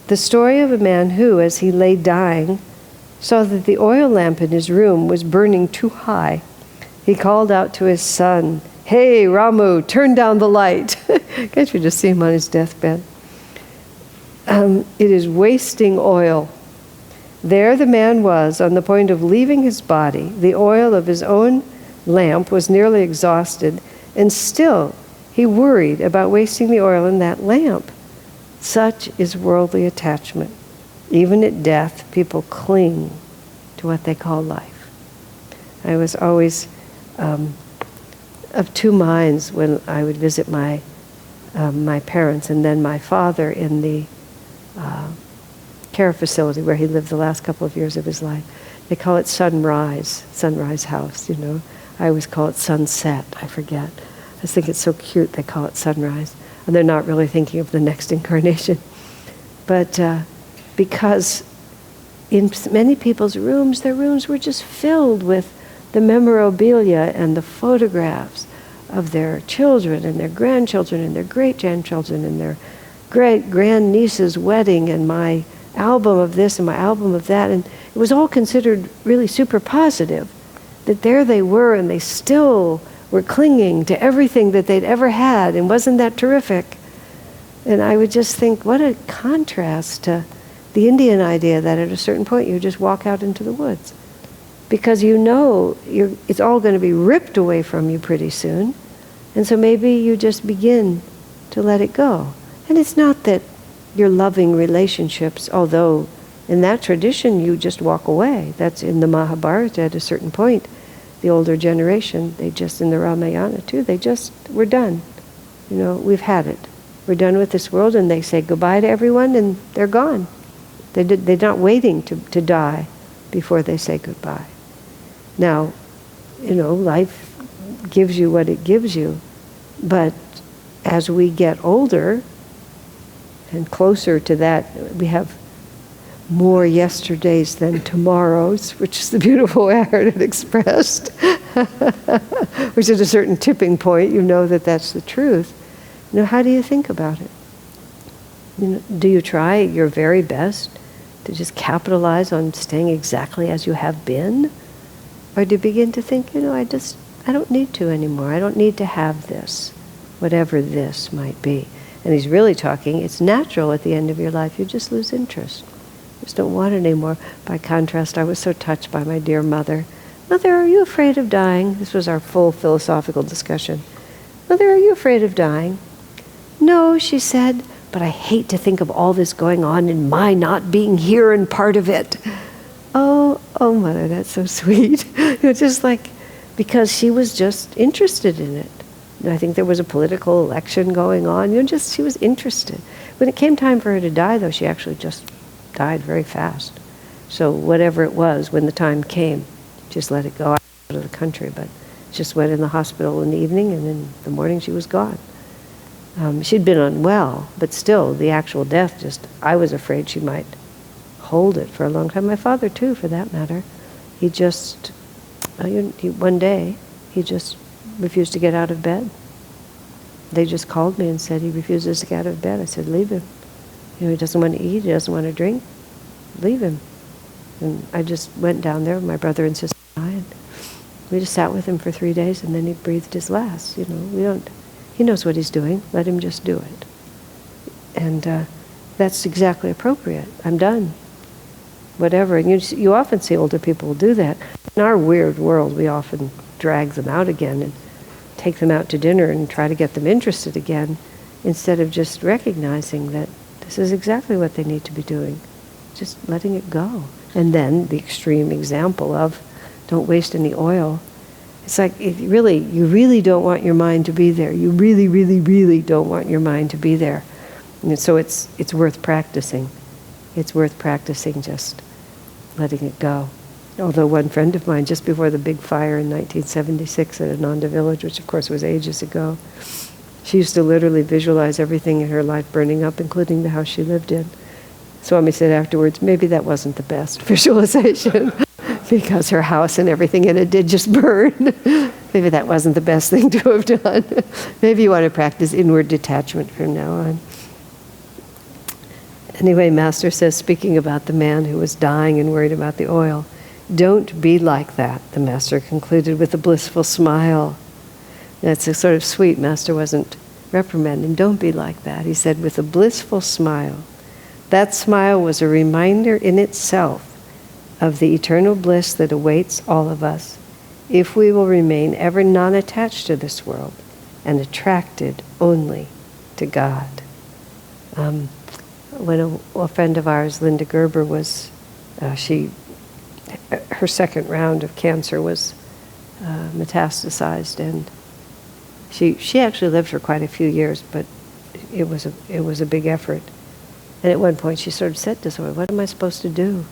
The story of a man who, as he lay dying, saw that the oil lamp in his room was burning too high. He called out to his son, "Hey, Ramu, turn down the light." Can't you just see him on his deathbed? It is wasting oil. There the man was, on the point of leaving his body. The oil of his own lamp was nearly exhausted, and still he worried about wasting the oil in that lamp. Such is worldly attachment. Even at death, people cling to what they call life. I was always of two minds when I would visit my parents and then my father in the care facility where he lived the last couple of years of his life. They call it sunrise house, I always call it sunset, I forget. I just think it's so cute they call it sunrise. And they're not really thinking of the next incarnation. But because in many people's rooms, their rooms were just filled with the memorabilia and the photographs of their children and their grandchildren and their great-grandchildren and their great-grandniece's wedding and my album of this and my album of that. And it was all considered really super positive, that there they were and they still were clinging to everything that they'd ever had, and wasn't that terrific? And I would just think, what a contrast to the Indian idea that at a certain point you just walk out into the woods. Because it's all going to be ripped away from you pretty soon, and so maybe you just begin to let it go. And it's not that you're loving relationships, although in that tradition you just walk away. That's in the Mahabharata at a certain point. The older generation, in the Ramayana too, we're done. We've had it. We're done with this world, and they say goodbye to everyone, and they're gone. They're not waiting to die before they say goodbye. Now, life gives you what it gives you, but as we get older and closer to that, we have more yesterdays than tomorrows, which is the beautiful way I heard it expressed, which at a certain tipping point, that's the truth. How do you think about it? Do you try your very best to just capitalize on staying exactly as you have been? Or do you begin to think, I don't need to anymore. I don't need to have this, whatever this might be. And he's really talking, it's natural at the end of your life, you just lose interest. Just don't want it anymore. By contrast, I was so touched by my dear mother. Mother, are you afraid of dying? This was our full philosophical discussion. Mother, are you afraid of dying? No, she said, but I hate to think of all this going on and my not being here and part of it. Oh, Mother, that's so sweet. Just like, because she was just interested in it. I think there was a political election going on. She was interested. When it came time for her to die, though, she actually just died very fast. So whatever it was, when the time came, just let it go out of the country. But just went in the hospital in the evening, and in the morning she was gone. She'd been unwell, but still, the actual death, I was afraid she might hold it for a long time. My father, too, for that matter. One day, he just refused to get out of bed. They just called me and said he refuses to get out of bed. I said, leave him. He doesn't want to eat, he doesn't want to drink. leave him. And I just went down there, my brother and sister and I, and we just sat with him for 3 days, and then he breathed his last. He knows what he's doing. Let him just do it. And that's exactly appropriate. I'm done. Whatever. And you often see older people do that. In our weird world, we often drag them out again and take them out to dinner and try to get them interested again, instead of just recognizing that this is exactly what they need to be doing. Just letting it go. And then the extreme example of don't waste any oil. It's like you really don't want your mind to be there. You really, really, really don't want your mind to be there. And so it's worth practicing. It's worth practicing just letting it go. Although one friend of mine, just before the big fire in 1976 at Ananda village, which of course was ages ago, she used to literally visualize everything in her life burning up, including the house she lived in. Swami said afterwards, maybe that wasn't the best visualization because her house and everything in it did just burn. Maybe that wasn't the best thing to have done. Maybe you want to practice inward detachment from now on. Anyway, Master says, speaking about the man who was dying and worried about the oil, don't be like that, the Master concluded with a blissful smile. That's a sort of sweet. Master wasn't reprimanding. Don't be like that. He said, with a blissful smile. That smile was a reminder in itself of the eternal bliss that awaits all of us if we will remain ever non-attached to this world and attracted only to God. When a friend of ours, Linda Gerber, was, her second round of cancer was metastasized, and she actually lived for quite a few years, but it was a big effort. And at one point she sort of said to Swami, what am I supposed to do?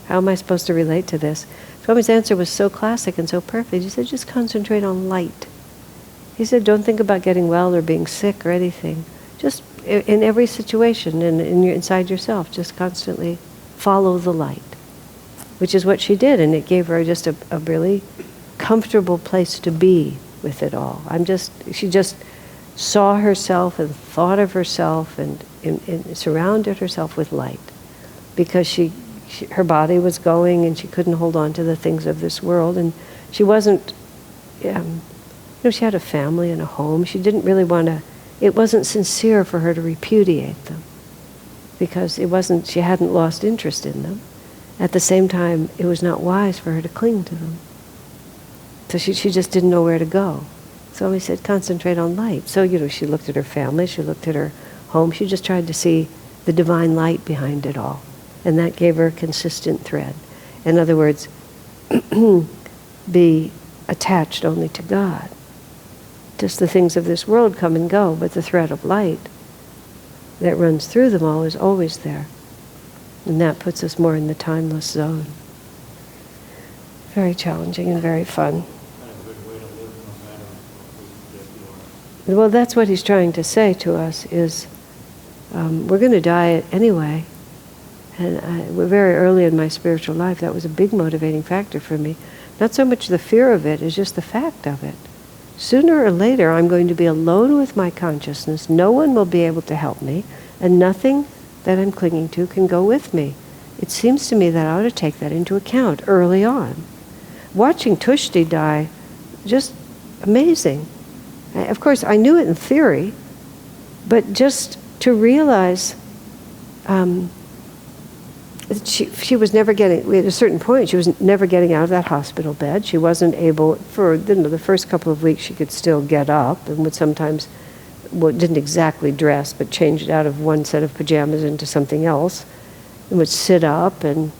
How am I supposed to relate to this? Swami's answer was so classic and so perfect. He said, just concentrate on light. He said, don't think about getting well or being sick or anything. Just in every situation and inside yourself, just constantly follow the light, which is what she did. And it gave her just a really comfortable place to be with it all. She just saw herself and thought of herself and surrounded herself with light, because her body was going and she couldn't hold on to the things of this world, and she wasn't, she had a family and a home. She didn't really want to, it wasn't sincere for her to repudiate them, because she hadn't lost interest in them. At the same time, it was not wise for her to cling to them. So she just didn't know where to go. So he said, concentrate on light. So, she looked at her family, she looked at her home, she just tried to see the divine light behind it all. And that gave her a consistent thread. In other words, be attached only to God. Just the things of this world come and go, but the thread of light that runs through them all is always there. And that puts us more in the timeless zone. Very challenging and very fun. Well, that's what he's trying to say to us is, we're going to die anyway. And very early in my spiritual life, that was a big motivating factor for me. Not so much the fear of it, as just the fact of it. Sooner or later, I'm going to be alone with my consciousness. No one will be able to help me, and nothing that I'm clinging to can go with me. It seems to me that I ought to take that into account early on. Watching Tushti die, just amazing. Of course, I knew it in theory, but just to realize she was never getting, at a certain point, she was never getting out of that hospital bed. She wasn't able, for the first couple of weeks, she could still get up and would sometimes, didn't exactly dress, but changed out of one set of pajamas into something else, and would sit up and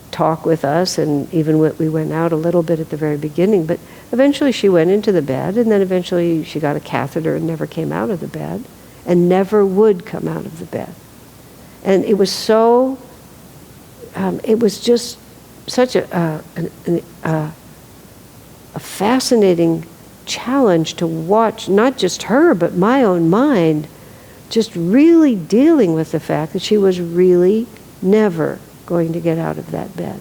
talk with us, and even we went out a little bit at the very beginning, but eventually she went into the bed, and then eventually she got a catheter and never came out of the bed, and never would come out of the bed. And it was so, it was just such a fascinating challenge to watch, not just her, but my own mind, just really dealing with the fact that she was really never going to get out of that bed,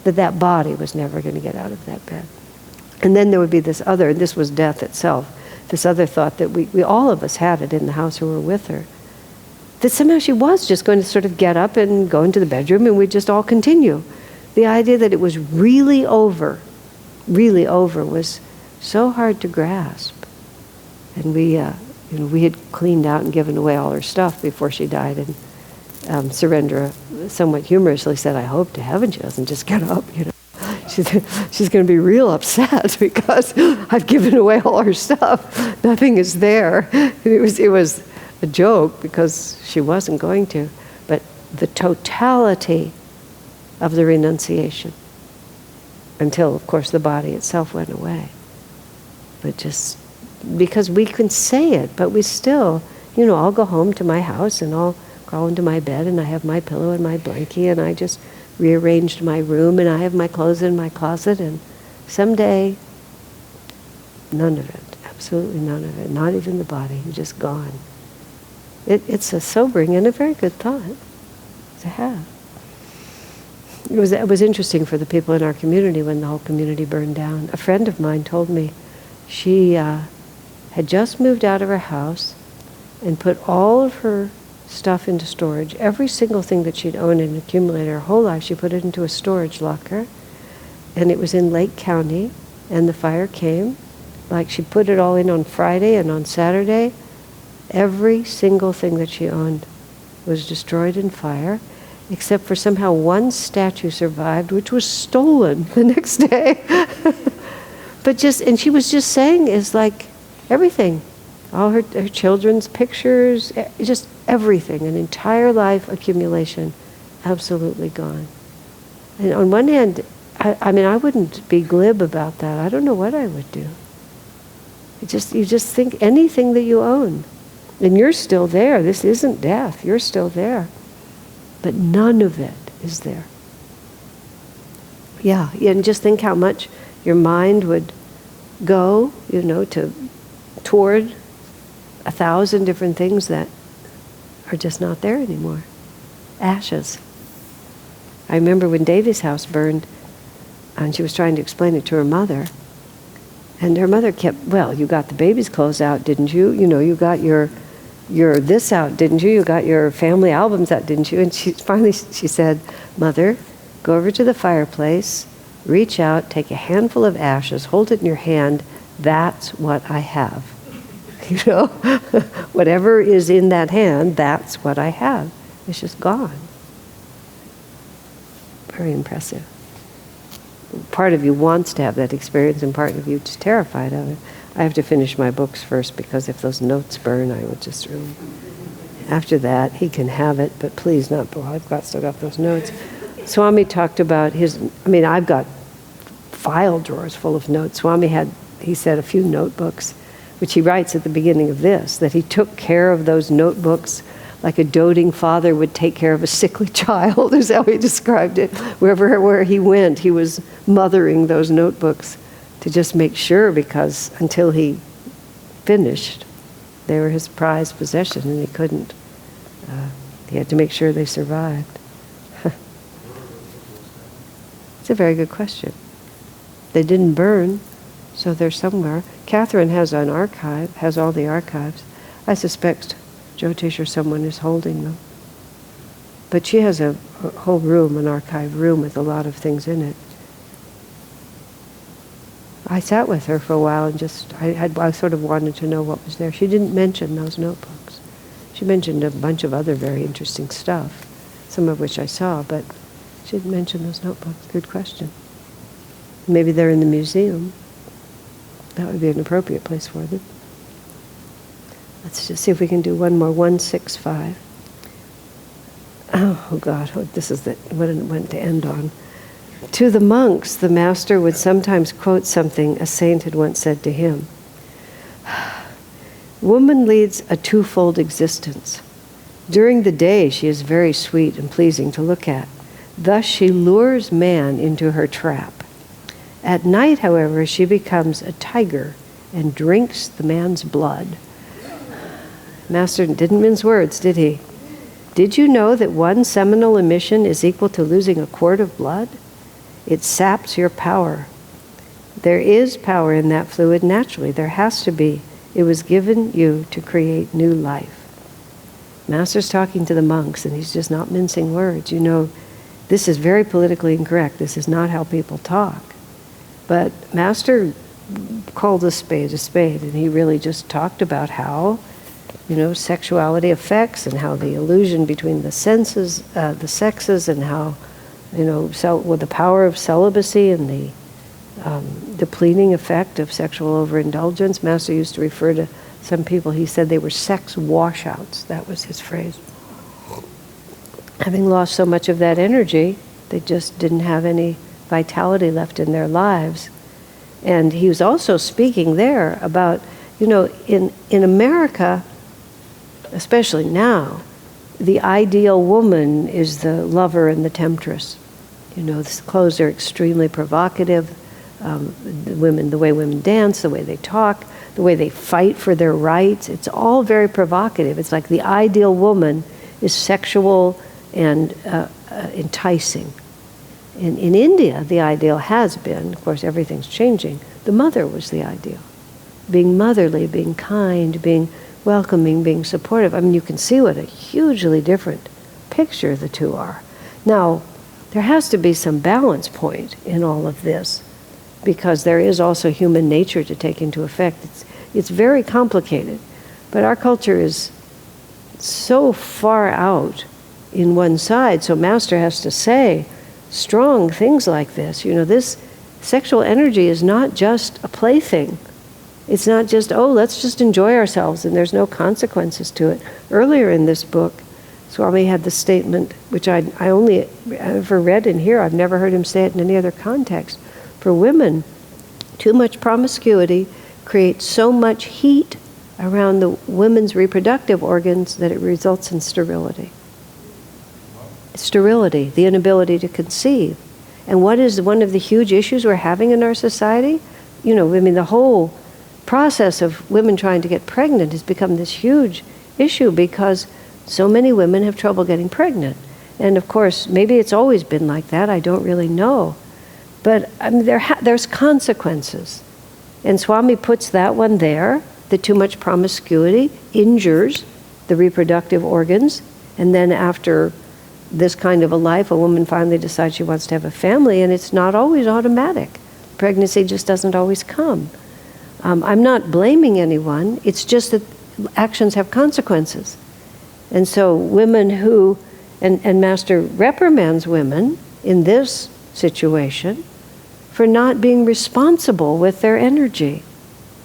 that body was never going to get out of that bed. And then there would be this other, and this was death itself, this other thought that we all of us had it in the house who were with her, that somehow she was just going to sort of get up and go into the bedroom and we'd just all continue. The idea that it was really over was so hard to grasp. And we had cleaned out and given away all her stuff before she died, and Surendra somewhat humorously said, "I hope to heaven she doesn't just get up, She's going to be real upset because I've given away all her stuff. Nothing is there." It was a joke because she wasn't going to. But the totality of the renunciation, until, of course, the body itself went away. But just because we can say it, but we still, I'll go home to my house and I'll crawl into my bed and I have my pillow and my blankie and I just rearranged my room and I have my clothes in my closet, and someday, none of it, absolutely none of it, not even the body, just gone. It's a sobering and a very good thought to have. It was interesting for the people in our community when the whole community burned down. A friend of mine told me she had just moved out of her house and put all of her stuff into storage. Every single thing that she'd owned and accumulated her whole life, she put it into a storage locker. And it was in Lake County, and the fire came. Like, she put it all in on Friday, and on Saturday, every single thing that she owned was destroyed in fire, except for somehow one statue survived, which was stolen the next day. And she was just saying, is like everything. All her children's pictures, just everything, an entire life accumulation, absolutely gone. And on one hand, I wouldn't be glib about that. I don't know what I would do. You just think anything that you own, and you're still there. This isn't death. You're still there. But none of it is there. Yeah, and just think how much your mind would go, toward 1,000 different things that are just not there anymore. Ashes. I remember when Devi's house burned, and she was trying to explain it to her mother, and her mother kept, "Well, you got the baby's clothes out, didn't you? You got your this out, didn't you? You got your family albums out, didn't you?" And she said, "Mother, go over to the fireplace, reach out, take a handful of ashes, hold it in your hand. That's what I have." Whatever is in that hand, that's what I have. It's just gone. Very impressive. Part of you wants to have that experience, and part of you is terrified of it. I have to finish my books first, because if those notes burn, I would just really... After that, he can have it, but please not, I've still got those notes. Swami talked about I've got file drawers full of notes. Swami he said, a few notebooks, which he writes at the beginning of this, that he took care of those notebooks like a doting father would take care of a sickly child, is how he described it. Where he went, he was mothering those notebooks to just make sure, because until he finished, they were his prized possession, and he couldn't. He had to make sure they survived. It's a very good question. They didn't burn, so they're somewhere. Catherine has all the archives. I suspect Jyotish or someone is holding them. But she has a whole room, an archive room with a lot of things in it. I sat with her for a while and I sort of wanted to know what was there. She didn't mention those notebooks. She mentioned a bunch of other very interesting stuff, some of which I saw, but she didn't mention those notebooks. Good question. Maybe they're in the museum. That would be an appropriate place for them. Let's just see if we can do one more. 165. Oh God, this is what it went to end on. To the monks, the master would sometimes quote something a saint had once said to him. Woman leads a twofold existence. During the day, she is very sweet and pleasing to look at. Thus she lures man into her trap. At night, however, she becomes a tiger and drinks the man's blood. Master didn't mince words, did he? Did you know that one seminal emission is equal to losing a quart of blood? It saps your power. There is power in that fluid naturally. There has to be. It was given you to create new life. Master's talking to the monks, and he's just not mincing words. You know, this is very politically incorrect. This is not how people talk. But Master called a spade, and he really just talked about how, you know, sexuality affects, and how the illusion between the senses, the sexes, and how, you know, with the power of celibacy and the depleting effect of sexual overindulgence. Master used to refer to some people, he said they were sex washouts. That was his phrase. Having lost so much of that energy, they just didn't have any vitality left in their lives. And he was also speaking there about, you know, in America, especially now, the ideal woman is the lover and the temptress. You know, the clothes are extremely provocative. The way women dance, the way they talk, the way they fight for their rights, it's all very provocative. It's like the ideal woman is sexual and enticing. In India, the ideal has been, of course everything's changing, the mother was the ideal. Being motherly, being kind, being welcoming, being supportive. I mean, you can see what a hugely different picture the two are. Now, there has to be some balance point in all of this, because there is also human nature to take into effect. It's very complicated, but our culture is so far out in one side, so Master has to say strong things like this. You know, this sexual energy is not just a plaything. It's not just, oh, let's just enjoy ourselves and there's no consequences to it. Earlier in this book, Swami had the statement, which I only ever read in here, I've never heard him say it in any other context. For women, too much promiscuity creates so much heat around the women's reproductive organs that it results in sterility. Sterility, the inability to conceive. And what is one of the huge issues we're having in our society? You know, I mean, the whole process of women trying to get pregnant has become this huge issue because so many women have trouble getting pregnant. And of course, maybe it's always been like that, I don't really know. But I mean, there's consequences. And Swami puts that one there, that too much promiscuity injures the reproductive organs. And then after this kind of a life, a woman finally decides she wants to have a family, and it's not always automatic. Pregnancy just doesn't always come. I'm not blaming anyone, it's just that actions have consequences. And so women who, and Master reprimands women in this situation for not being responsible with their energy,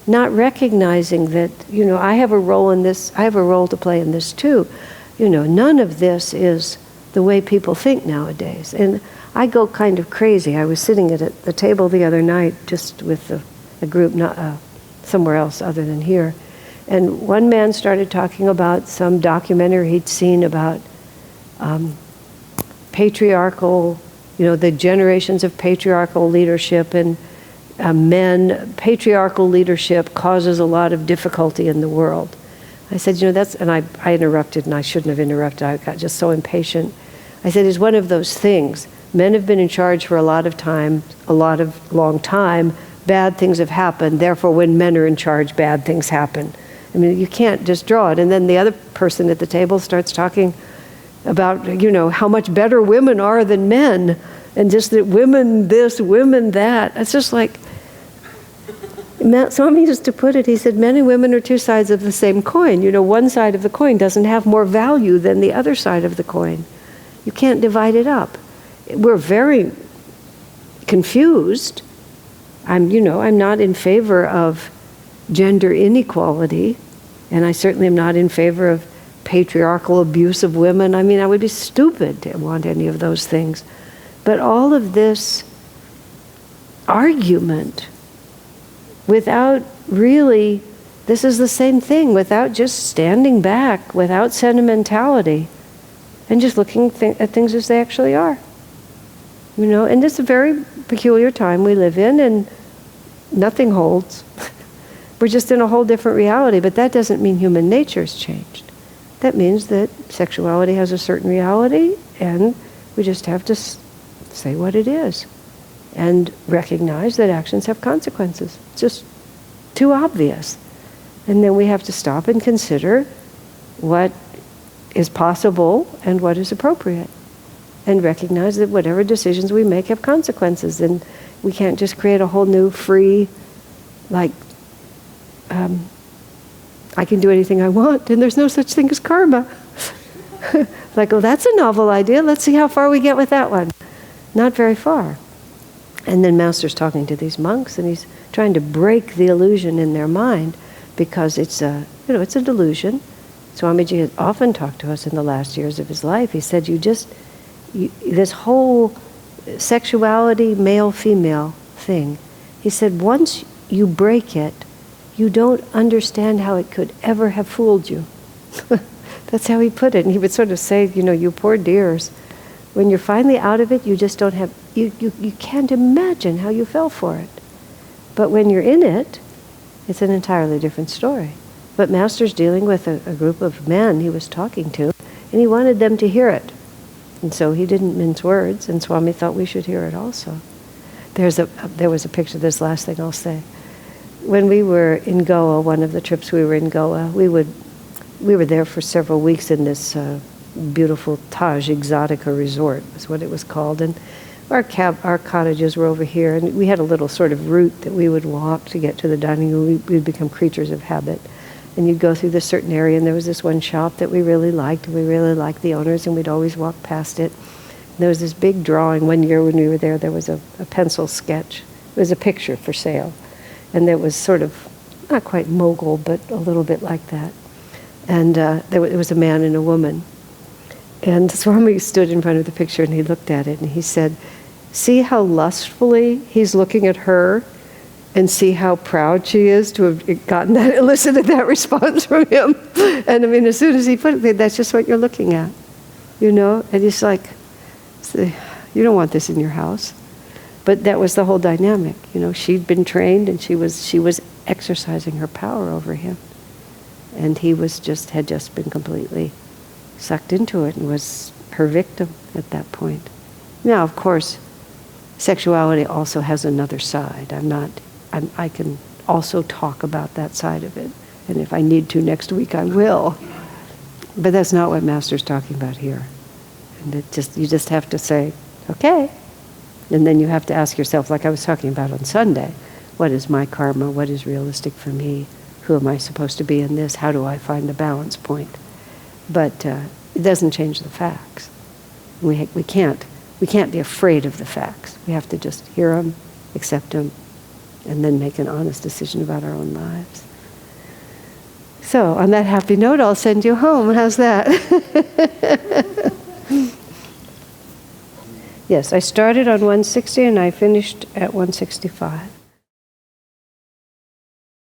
not recognizing that, you know, I have a role in this, I have a role to play in this too. You know, none of this is the way people think nowadays. And I go kind of crazy. I was sitting at the table the other night just with a group, not somewhere else other than here. And one man started talking about some documentary he'd seen about patriarchal, you know, the generations of patriarchal leadership and men. Patriarchal leadership causes a lot of difficulty in the world. I said, you know, that's, and I interrupted, and I shouldn't have interrupted. I got just so impatient. I said, it's one of those things. Men have been in charge for a lot of long time. Bad things have happened. Therefore, when men are in charge, bad things happen. I mean, you can't just draw it. And then the other person at the table starts talking about, you know, how much better women are than men, and just that women this, women that. It's just like, Swami used to put it, he said, men and women are two sides of the same coin. You know, one side of the coin doesn't have more value than the other side of the coin. You can't divide it up. We're very confused. I'm not in favor of gender inequality, and I certainly am not in favor of patriarchal abuse of women. I mean, I would be stupid to want any of those things. But all of this argument without really, this is the same thing, without just standing back, without sentimentality, and just looking at things as they actually are. You know, and it's a very peculiar time we live in, and nothing holds. We're just in a whole different reality, but that doesn't mean human nature's changed. That means that sexuality has a certain reality, and we just have to say what it is and recognize that actions have consequences. It's just too obvious. And then we have to stop and consider what is possible and what is appropriate. And recognize that whatever decisions we make have consequences, and we can't just create a whole new free, like, I can do anything I want, and there's no such thing as karma. Like, oh, that's a novel idea. Let's see how far we get with that one. Not very far. And then Master's talking to these monks, and he's trying to break the illusion in their mind, because it's a delusion. Swamiji has often talked to us in the last years of his life. He said, this whole sexuality, male-female thing, he said, once you break it, you don't understand how it could ever have fooled you. That's how he put it. And he would sort of say, you poor dears, when you're finally out of it, you just don't have, you can't imagine how you fell for it. But when you're in it, it's an entirely different story. But Master's dealing with a group of men he was talking to, and he wanted them to hear it. And so he didn't mince words, and Swami thought we should hear it also. There was a picture, this last thing I'll say. When we were in Goa, one of the trips we were in Goa, we were there for several weeks in this beautiful Taj Exotica resort, is what it was called. And our cottages were over here, and we had a little sort of route that we would walk to get to the dining room. We'd become creatures of habit. And you'd go through this certain area, and there was this one shop that we really liked, and we really liked the owners, and we'd always walk past it. And there was this big drawing. One year when we were there was a pencil sketch. It was a picture for sale. And there was sort of, not quite mogul, but a little bit like that. And there was a man and a woman. And Swami stood in front of the picture, and he looked at it, and he said, see how lustfully he's looking at her, and see how proud she is to have gotten that, elicited that response from him. And I mean, as soon as he put it, that's just what you're looking at, And it's like, you don't want this in your house. But that was the whole dynamic, She'd been trained, and she was exercising her power over him, and he had just been completely sucked into it and was her victim at that point. Now, of course, sexuality also has another side. I can also talk about that side of it, and if I need to next week, I will. But that's not what Master's talking about here. And you just have to say, okay. And then you have to ask yourself, like I was talking about on Sunday, what is my karma? What is realistic for me? Who am I supposed to be in this? How do I find the balance point? But it doesn't change the facts. We can't be afraid of the facts. We have to just hear them, accept them, and then make an honest decision about our own lives. So, on that happy note, I'll send you home. How's that? Yes, I started on 160 and I finished at 165.